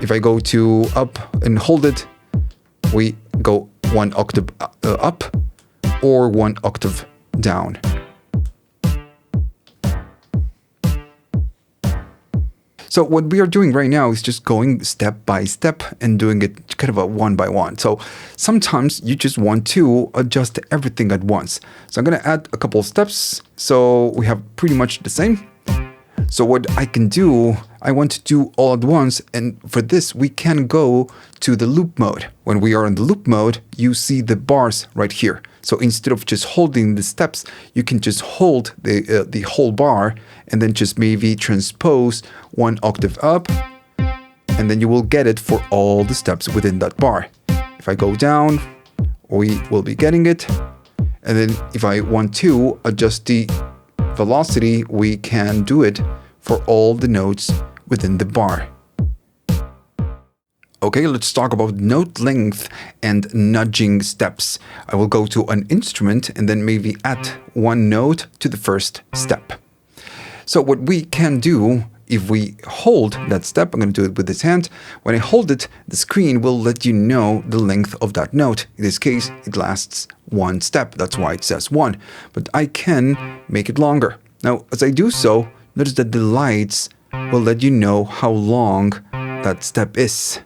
If I go to up and hold it, we go one octave up or one octave down. So what we are doing right now is just going step by step and doing it kind of a one by one. So sometimes you just want to adjust everything at once. So I'm going to add a couple of steps. So we have pretty much the same. So what I can do, I want to do all at once, and for this we can go to the loop mode. When we are in the loop mode, you see the bars right here. So instead of just holding the steps, you can just hold the whole bar and then just maybe transpose one octave up, and then you will get it for all the steps within that bar. If I go down, we will be getting it. And then if I want to adjust the velocity, we can do it for all the notes within the bar. Okay, let's talk about note length and nudging steps. I will go to an instrument and then maybe add one note to the first step. So what we can do, if we hold that step, I'm going to do it with this hand. When I hold it, the screen will let you know the length of that note. In this case, it lasts one step. That's why it says 1. But I can make it longer. Now, as I do so, notice that the lights will let you know how long that step is.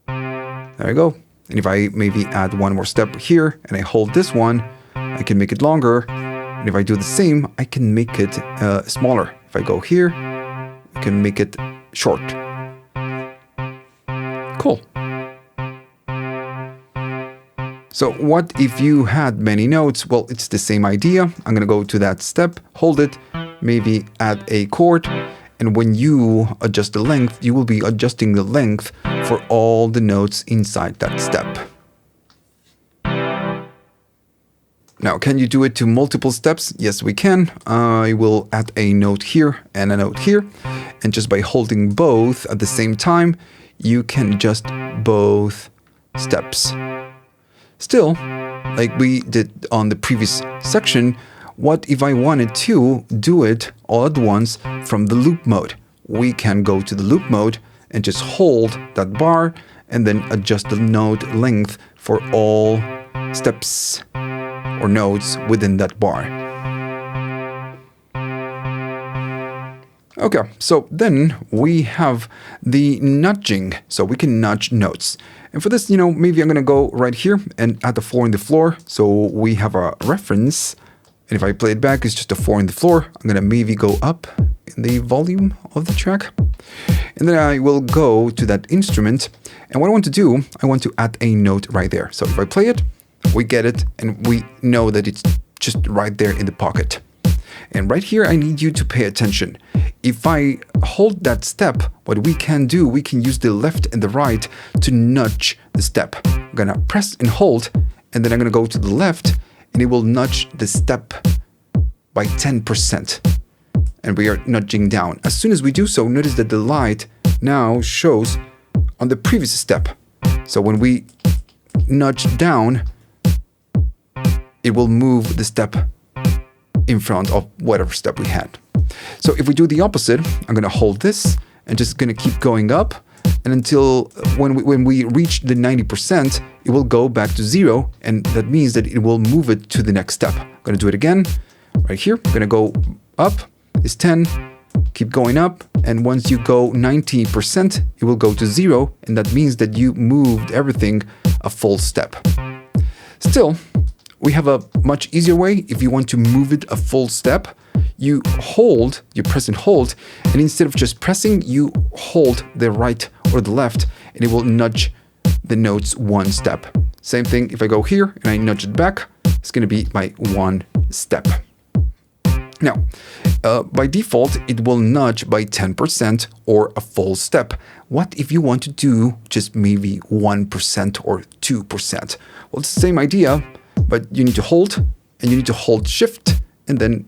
There you go. And if I maybe add one more step here and I hold this one, I can make it longer. And if I do the same, I can make it smaller. If I go here, I can make it short. Cool. So what if you had many notes? Well, it's the same idea. I'm going to go to that step, hold it, maybe add a chord. And when you adjust the length, you will be adjusting the length for all the notes inside that step. Now, can you do it to multiple steps? Yes, we can. I will add a note here and a note here. And just by holding both at the same time, you can adjust both steps. Still, like we did on the previous section, what if I wanted to do it all at once from the loop mode? We can go to the loop mode and just hold that bar and then adjust the note length for all steps or notes within that bar. Okay, so then we have the nudging. So we can nudge notes. And for this, maybe I'm going to go right here and add the 4 in the floor. So we have a reference. And if I play it back, it's just a 4 in the floor. I'm going to maybe go up in the volume of the track. And then I will go to that instrument. And what I want to do, I want to add a note right there. So if I play it, we get it, and we know that it's just right there in the pocket. And right here, I need you to pay attention. If I hold that step, what we can do, we can use the left and the right to nudge the step. I'm going to press and hold, and then I'm going to go to the left, and it will nudge the step by 10%. And we are nudging down. As soon as we do so, notice that the light now shows on the previous step. So when we nudge down, it will move the step in front of whatever step we had. So if we do the opposite, I'm going to hold this and just going to keep going up, and until when we reach the 90%, it will go back to 0, and that means that it will move it to the next step. I'm going to do it again right here. I'm going to go up is 10, keep going up, and once you go 90%, it will go to 0, and that means that you moved everything a full step. Still, we have a much easier way. If you want to move it a full step, you press and hold, and instead of just pressing, you hold the right or the left, and it will nudge the notes one step. Same thing if I go here and I nudge it back, it's going to be my one step. Now, by default, it will nudge by 10% or a full step. What if you want to do just maybe 1% or 2%? Well, it's the same idea, but you need to hold, and you need to hold shift and then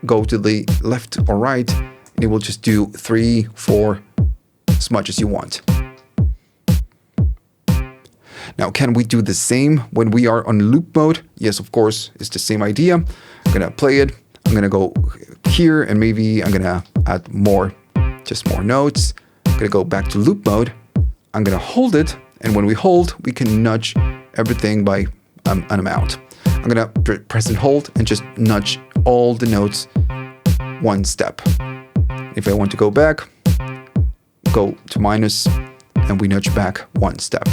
go to the left or right, and it will just do 3, 4, as much as you want. Now, can we do the same when we are on loop mode? Yes, of course, it's the same idea. I'm going to play it. I'm going to go here, and maybe I'm going to add just more notes. I'm going to go back to loop mode. I'm going to hold it, and when we hold, we can nudge everything by an amount. I'm going to press and hold and just nudge all the notes one step. If I want to go back, go to minus, and we nudge back one step.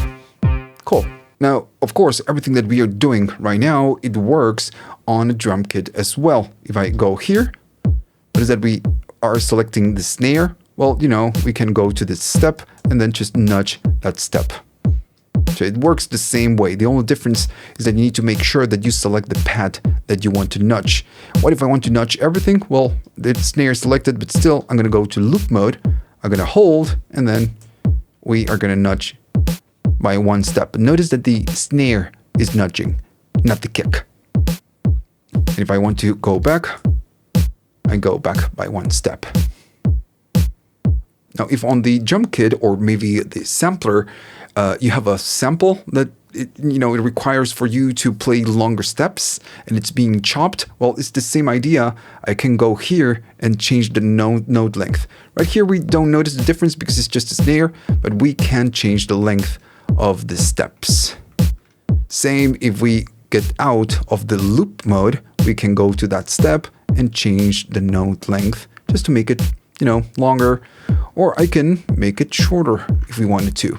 Cool. Now, of course, everything that we are doing right now, it works on a drum kit as well. If I go here, what is that we are selecting the snare? Well, you know, we can go to this step and then just nudge that step. So it works the same way. The only difference is that you need to make sure that you select the pad that you want to nudge. What if I want to nudge everything? Well, the snare is selected, but still I'm going to go to loop mode. I'm going to hold, and then we are going to nudge by one step. Notice that the snare is nudging, not the kick. And if I want to go back, I go back by one step. Now, if on the drum kit or maybe the sampler, you have a sample that it requires for you to play longer steps and it's being chopped, well, it's the same idea. I can go here and change the note length. Right here, we don't notice the difference because it's just a snare, but we can change the length of the steps. Same if we get out of the loop mode, we can go to that step and change the note length just to make it, longer, or I can make it shorter if we wanted to.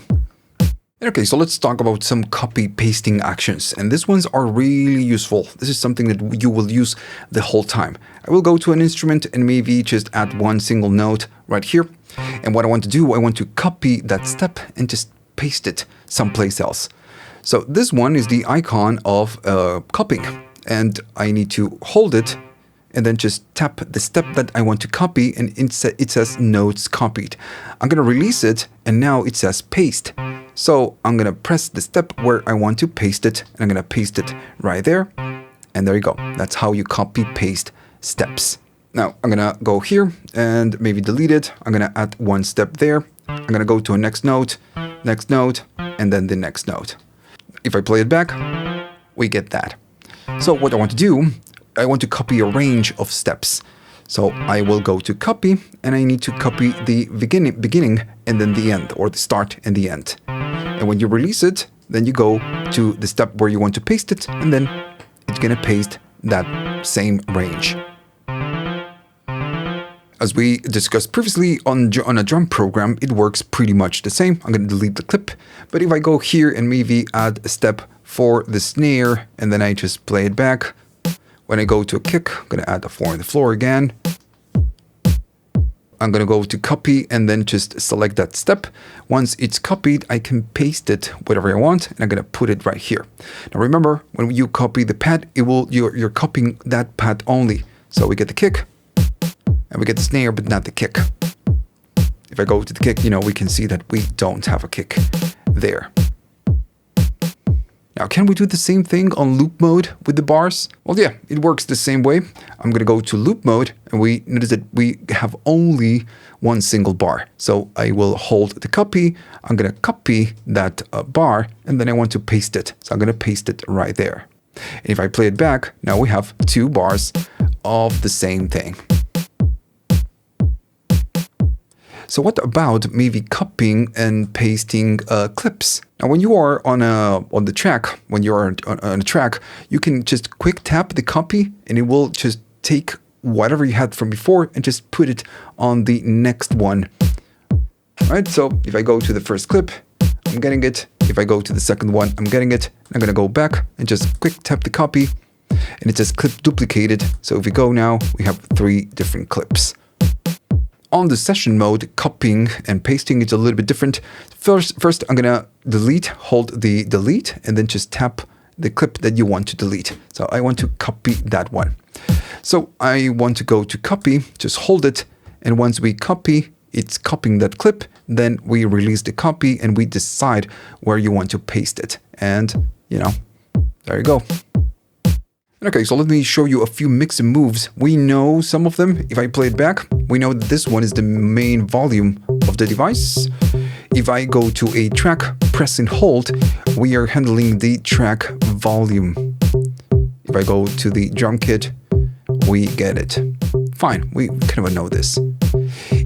Okay, so let's talk about some copy pasting actions, and these ones are really useful. This is something that you will use the whole time. I will go to an instrument and maybe just add one single note right here. And what I want to do, I want to copy that step and just paste it someplace else. So this one is the icon of copying, and I need to hold it and then just tap the step that I want to copy, and it says notes copied. I'm going to release it, and now it says paste. So I'm going to press the step where I want to paste it, and I'm going to paste it right there. And there you go. That's how you copy paste steps. Now I'm going to go here and maybe delete it. I'm going to add one step there. I'm going to go to a next note, and then the next note. If I play it back, we get that. So what I want to do, I want to copy a range of steps. So I will go to copy, and I need to copy the beginning and then the end, or the start and the end. And when you release it, then you go to the step where you want to paste it, and then it's going to paste that same range. As we discussed previously on a drum program, it works pretty much the same. I'm going to delete the clip, but if I go here and maybe add a step for the snare, and then I just play it back. When I go to a kick, I'm going to add a 4 on the floor again. I'm going to go to copy and then just select that step. Once it's copied, I can paste it whatever I want, and I'm going to put it right here. Now remember, when you copy the pad, you're copying that pad only. So we get the kick, and we get the snare, but not the kick. If I go to the kick, we can see that we don't have a kick there. Now, can we do the same thing on loop mode with the bars? Well, yeah, it works the same way. I'm going to go to loop mode, and we notice that we have only one single bar. So I will hold the copy. I'm going to copy that bar, and then I want to paste it. So I'm going to paste it right there. And if I play it back, now we have 2 bars of the same thing. So what about maybe copying and pasting clips? Now, when you are on the track, on a track, you can just quick tap the copy, and it will just take whatever you had from before and just put it on the next one. All right. So if I go to the first clip, I'm getting it. If I go to the second one, I'm getting it. I'm going to go back and just quick tap the copy, and it says clip duplicated. So if we go now, we have 3 different clips. On the session mode, copying and pasting is a little bit different. First, I'm going to hold the delete, and then just tap the clip that you want to delete. So I want to copy that one. So I want to go to copy, just hold it. And once we copy, it's copying that clip. Then we release the copy, and we decide where you want to paste it. And, there you go. Okay, so let me show you a few mix and moves. We know some of them. If I play it back, we know that this one is the main volume of the device. If I go to a track, press and hold, we are handling the track volume. If I go to the drum kit, we get it. Fine, we kind of know this.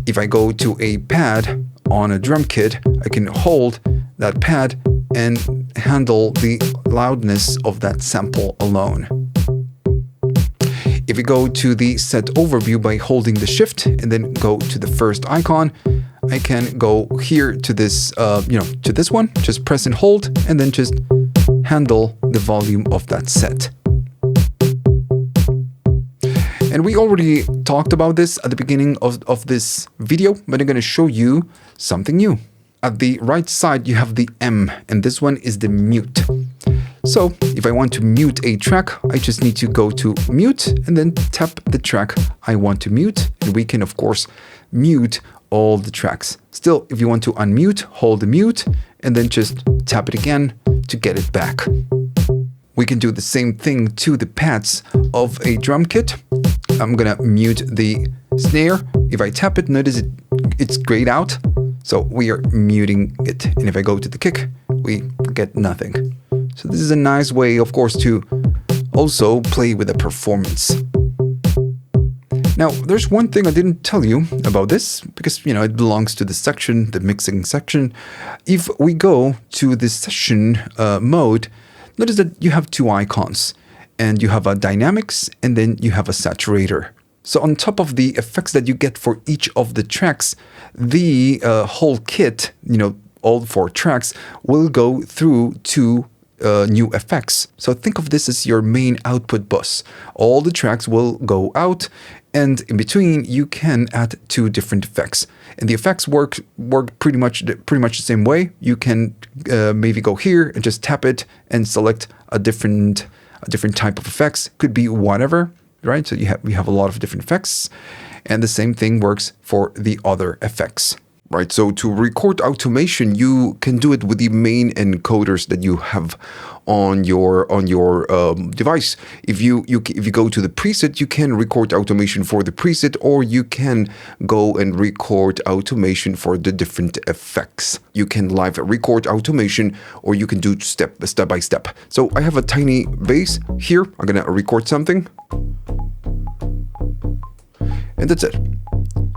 If I go to a pad on a drum kit, I can hold that pad and handle the loudness of that sample alone. If we go to the set overview by holding the shift and then go to the first icon, I can go here to this, to this one, just press and hold, and then just handle the volume of that set. And we already talked about this at the beginning of this video, but I'm going to show you something new. At the right side, you have the M, and this one is the mute. So if I want to mute a track, I just need to go to mute and then tap the track I want to mute. And we can, of course, mute all the tracks. Still, if you want to unmute, hold the mute and then just tap it again to get it back. We can do the same thing to the pads of a drum kit. I'm gonna mute the snare. If I tap it, notice it's grayed out. So we are muting it. And if I go to the kick, we get nothing. So this is a nice way, of course, to also play with the performance. Now, there's one thing I didn't tell you about this because, it belongs to the section, the mixing section. If we go to the session mode, notice that you have two icons and you have a dynamics and then you have a saturator. So on top of the effects that you get for each of the tracks, the whole kit, all 4 tracks will go through two new effects. So think of this as your main output bus. All the tracks will go out, and in between you can add 2 different effects. And the effects work pretty much the same way. You can maybe go here and just tap it and select a different type of effects. Could be whatever, right? So we have a lot of different effects, and the same thing works for the other effects. Right, so to record automation, you can do it with the main encoders that you have on your device. If you go to the preset, you can record automation for the preset, or you can go and record automation for the different effects. You can live record automation, or you can do step by step. So I have a tiny bass here. I'm gonna record something, and that's it.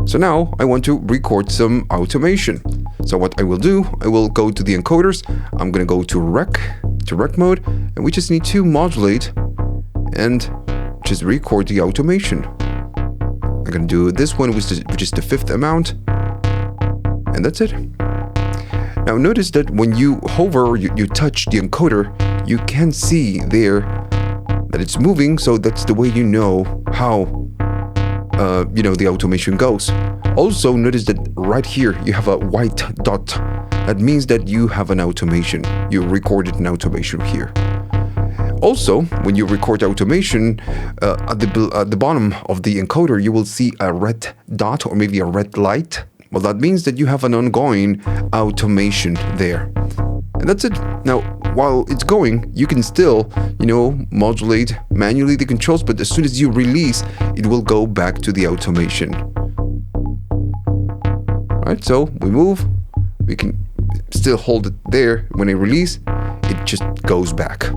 So now I want to record some automation. So what I will do, I will go to the encoders. I'm going to go to rec mode, and we just need to modulate and just record the automation. I'm going to do this one, which is the 5th amount, and that's it. Now notice that when you hover or you touch the encoder, you can see there that it's moving. So that's the way you know how the automation goes. Also notice that right here you have a white dot. That means that you have an automation. You recorded an automation here. Also, when you record automation, at the bottom of the encoder, you will see a red dot or maybe a red light. Well, that means that you have an ongoing automation there. And that's it. Now, while it's going, you can still, modulate manually the controls, but as soon as you release, it will go back to the automation. All right, so we move, we can still hold it there. When I release, it just goes back.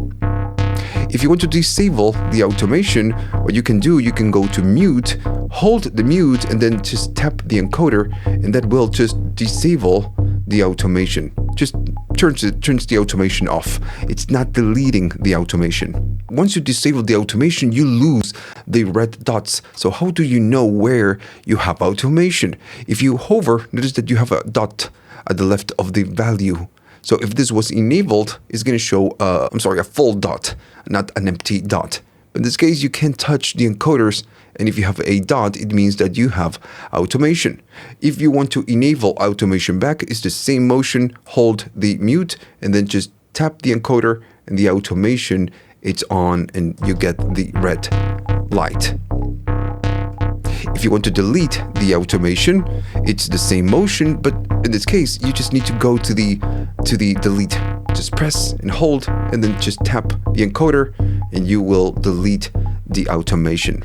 If you want to disable the automation, what you can do, you can go to mute, hold the mute, and then just tap the encoder, and that will just disable the automation. Just turns the automation off. It's not deleting the automation. Once you disable the automation, you lose the red dots. So how do you know where you have automation? If you hover, notice that you have a dot at the left of the value. So if this was enabled, it's going to show, a full dot, not an empty dot. In this case, you can touch the encoders, and if you have a dot, it means that you have automation. If you want to enable automation back, it's the same motion, hold the mute, and then just tap the encoder, and the automation, it's on, and you get the red light. If you want to delete the automation, it's the same motion, but in this case, you just need to go to the delete. Just press and hold, and then just tap the encoder, and you will delete the automation.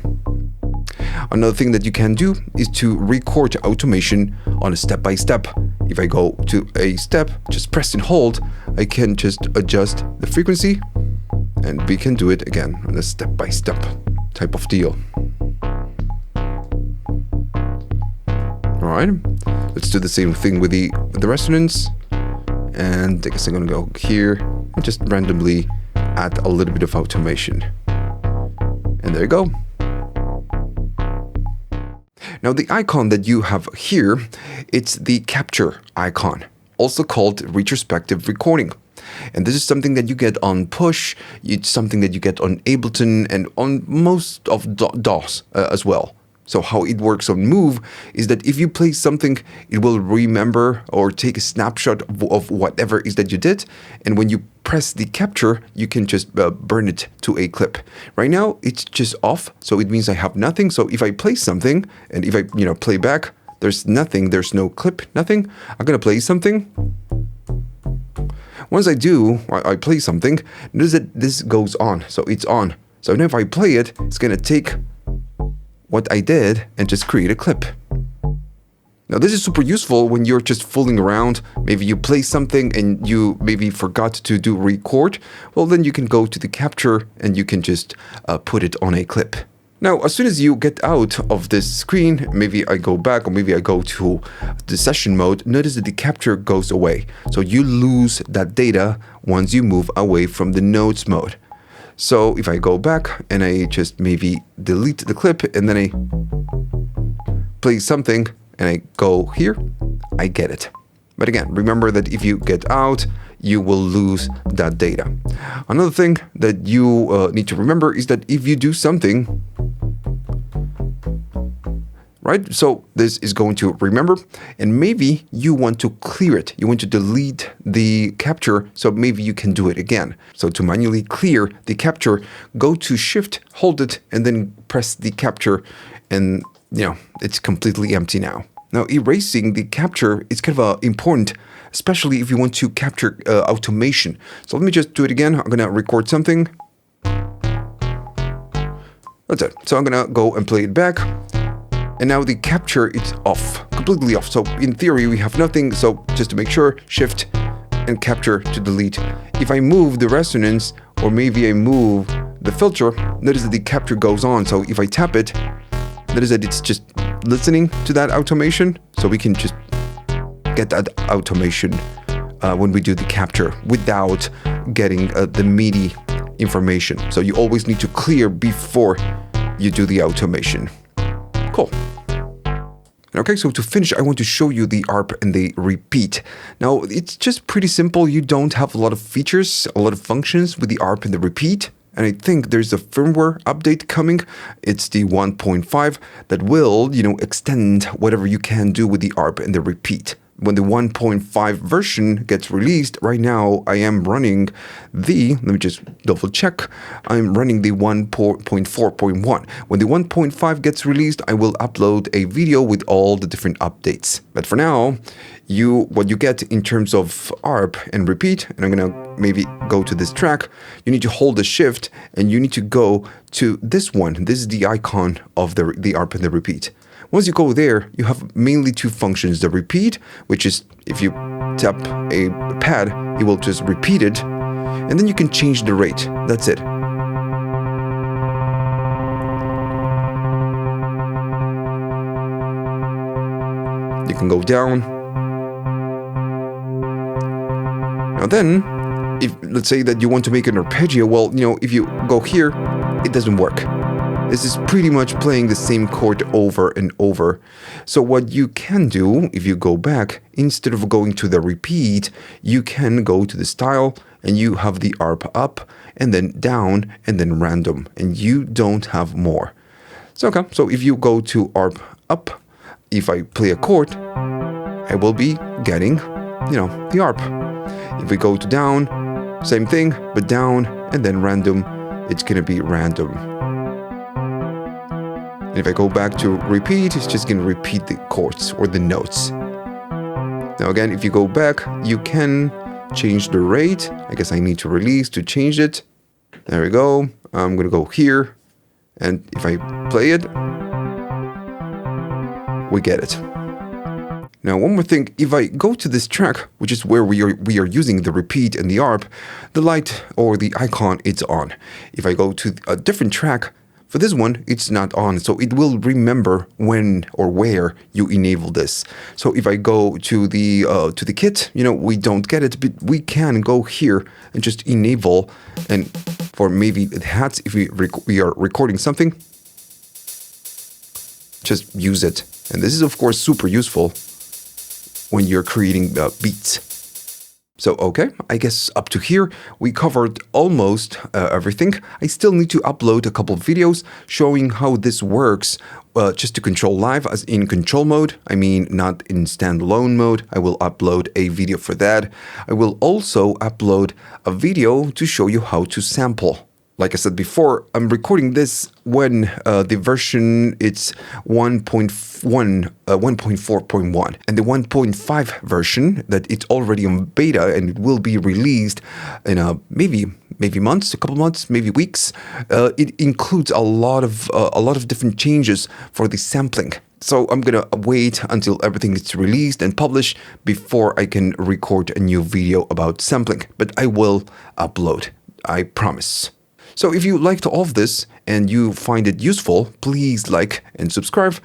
Another thing that you can do is to record automation on a step-by-step. If I go to a step, just press and hold, I can just adjust the frequency, and we can do it again on a step-by-step type of deal. Alright, let's do the same thing with the resonance. And I guess I'm gonna go here and just randomly add a little bit of automation. And there you go. Now the icon that you have here, it's the capture icon, also called retrospective recording. And this is something that you get on Push, it's something that you get on Ableton and on most of DAWs as well. So how it works on Move is that if you play something, it will remember or take a snapshot of whatever it is that you did. And when you press the capture, you can just burn it to a clip. Right now, it's just off. So it means I have nothing. So if I play something and if I play back, there's nothing. There's no clip, nothing. I'm going to play something. Once I do, I play something, notice that this goes on. So it's on. So now if I play it, it's going to take what I did and just create a clip. Now this is super useful when you're just fooling around. Maybe you play something and you maybe forgot to do record. Well, then you can go to the capture and you can just put it on a clip. Now, as soon as you get out of this screen, maybe I go back or maybe I go to the session mode, notice that the capture goes away. So you lose that data once you move away from the notes mode. So if I go back and I just maybe delete the clip and then I play something and I go here, I get it. But again, remember that if you get out, you will lose that data. Another thing that you need to remember is that if you do something, right? So this is going to remember, and maybe you want to clear it. You want to delete the capture, so maybe you can do it again. So to manually clear the capture, go to Shift, hold it, and then press the capture, and it's completely empty now. Now erasing the capture is kind of important, especially if you want to capture automation. So let me just do it again. I'm gonna record something. That's it. So I'm gonna go and play it back. And now the capture is off, completely off. So in theory, we have nothing. So just to make sure, Shift and capture to delete. If I move the resonance, or maybe I move the filter, notice that the capture goes on. So if I tap it, notice that it's just listening to that automation. So we can just get that automation when we do the capture without getting the meaty information. So you always need to clear before you do the automation. Cool. Okay, so to finish, I want to show you the ARP and the repeat. Now, it's just pretty simple. You don't have a lot of features, a lot of functions with the ARP and the repeat. And I think there's a firmware update coming. It's the 1.5 that will, extend whatever you can do with the ARP and the repeat. When the 1.5 version gets released, right now I am running let me just double check, I'm running the 1.4.1. When the 1.5 gets released, I will upload a video with all the different updates. But for now, what you get in terms of ARP and repeat, and I'm gonna maybe go to this track, you need to hold the Shift and you need to go to this one. This is the icon of the ARP and the repeat. Once you go there, you have mainly two functions. The repeat, which is if you tap a pad, it will just repeat it. And then you can change the rate. That's it. You can go down. Now then, let's say that you want to make an arpeggio, well, if you go here, it doesn't work. This is pretty much playing the same chord over and over. So what you can do, if you go back, instead of going to the repeat, you can go to the style and you have the ARP up and then down and then random, and you don't have more. So okay, so if you go to ARP up, if I play a chord, I will be getting, the ARP. If we go to down, same thing, but down and then random, it's gonna be random. And if I go back to repeat, it's just going to repeat the chords or the notes. Now again, if you go back, you can change the rate. I guess I need to release to change it. There we go. I'm going to go here. And if I play it, we get it. Now, one more thing, if I go to this track, which is where we are using the repeat and the ARP, the light or the icon, it's on. If I go to a different track, for this one, it's not on, so it will remember when or where you enable this. So if I go to the kit, we don't get it, but we can go here and just enable. And for maybe the hats, if we are recording something, just use it. And this is, of course, super useful when you're creating beats. So, okay, I guess up to here, we covered almost everything. I still need to upload a couple of videos showing how this works just to control live, as in control mode. I mean, not in standalone mode. I will upload a video for that. I will also upload a video to show you how to sample. Like I said before, I'm recording this when the version it's 1.4.1, and the 1.5 version that it's already on beta and it will be released in maybe months, a couple months, maybe weeks. It includes a lot of different changes for the sampling. So I'm gonna wait until everything is released and published before I can record a new video about sampling. But I will upload, I promise. So if you liked all of this and you find it useful, please like and subscribe.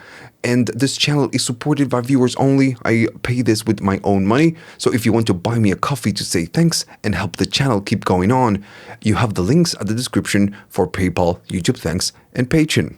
And this channel is supported by viewers only. I pay this with my own money. So if you want to buy me a coffee to say thanks and help the channel keep going on, you have the links at the description for PayPal, YouTube Thanks, and Patreon.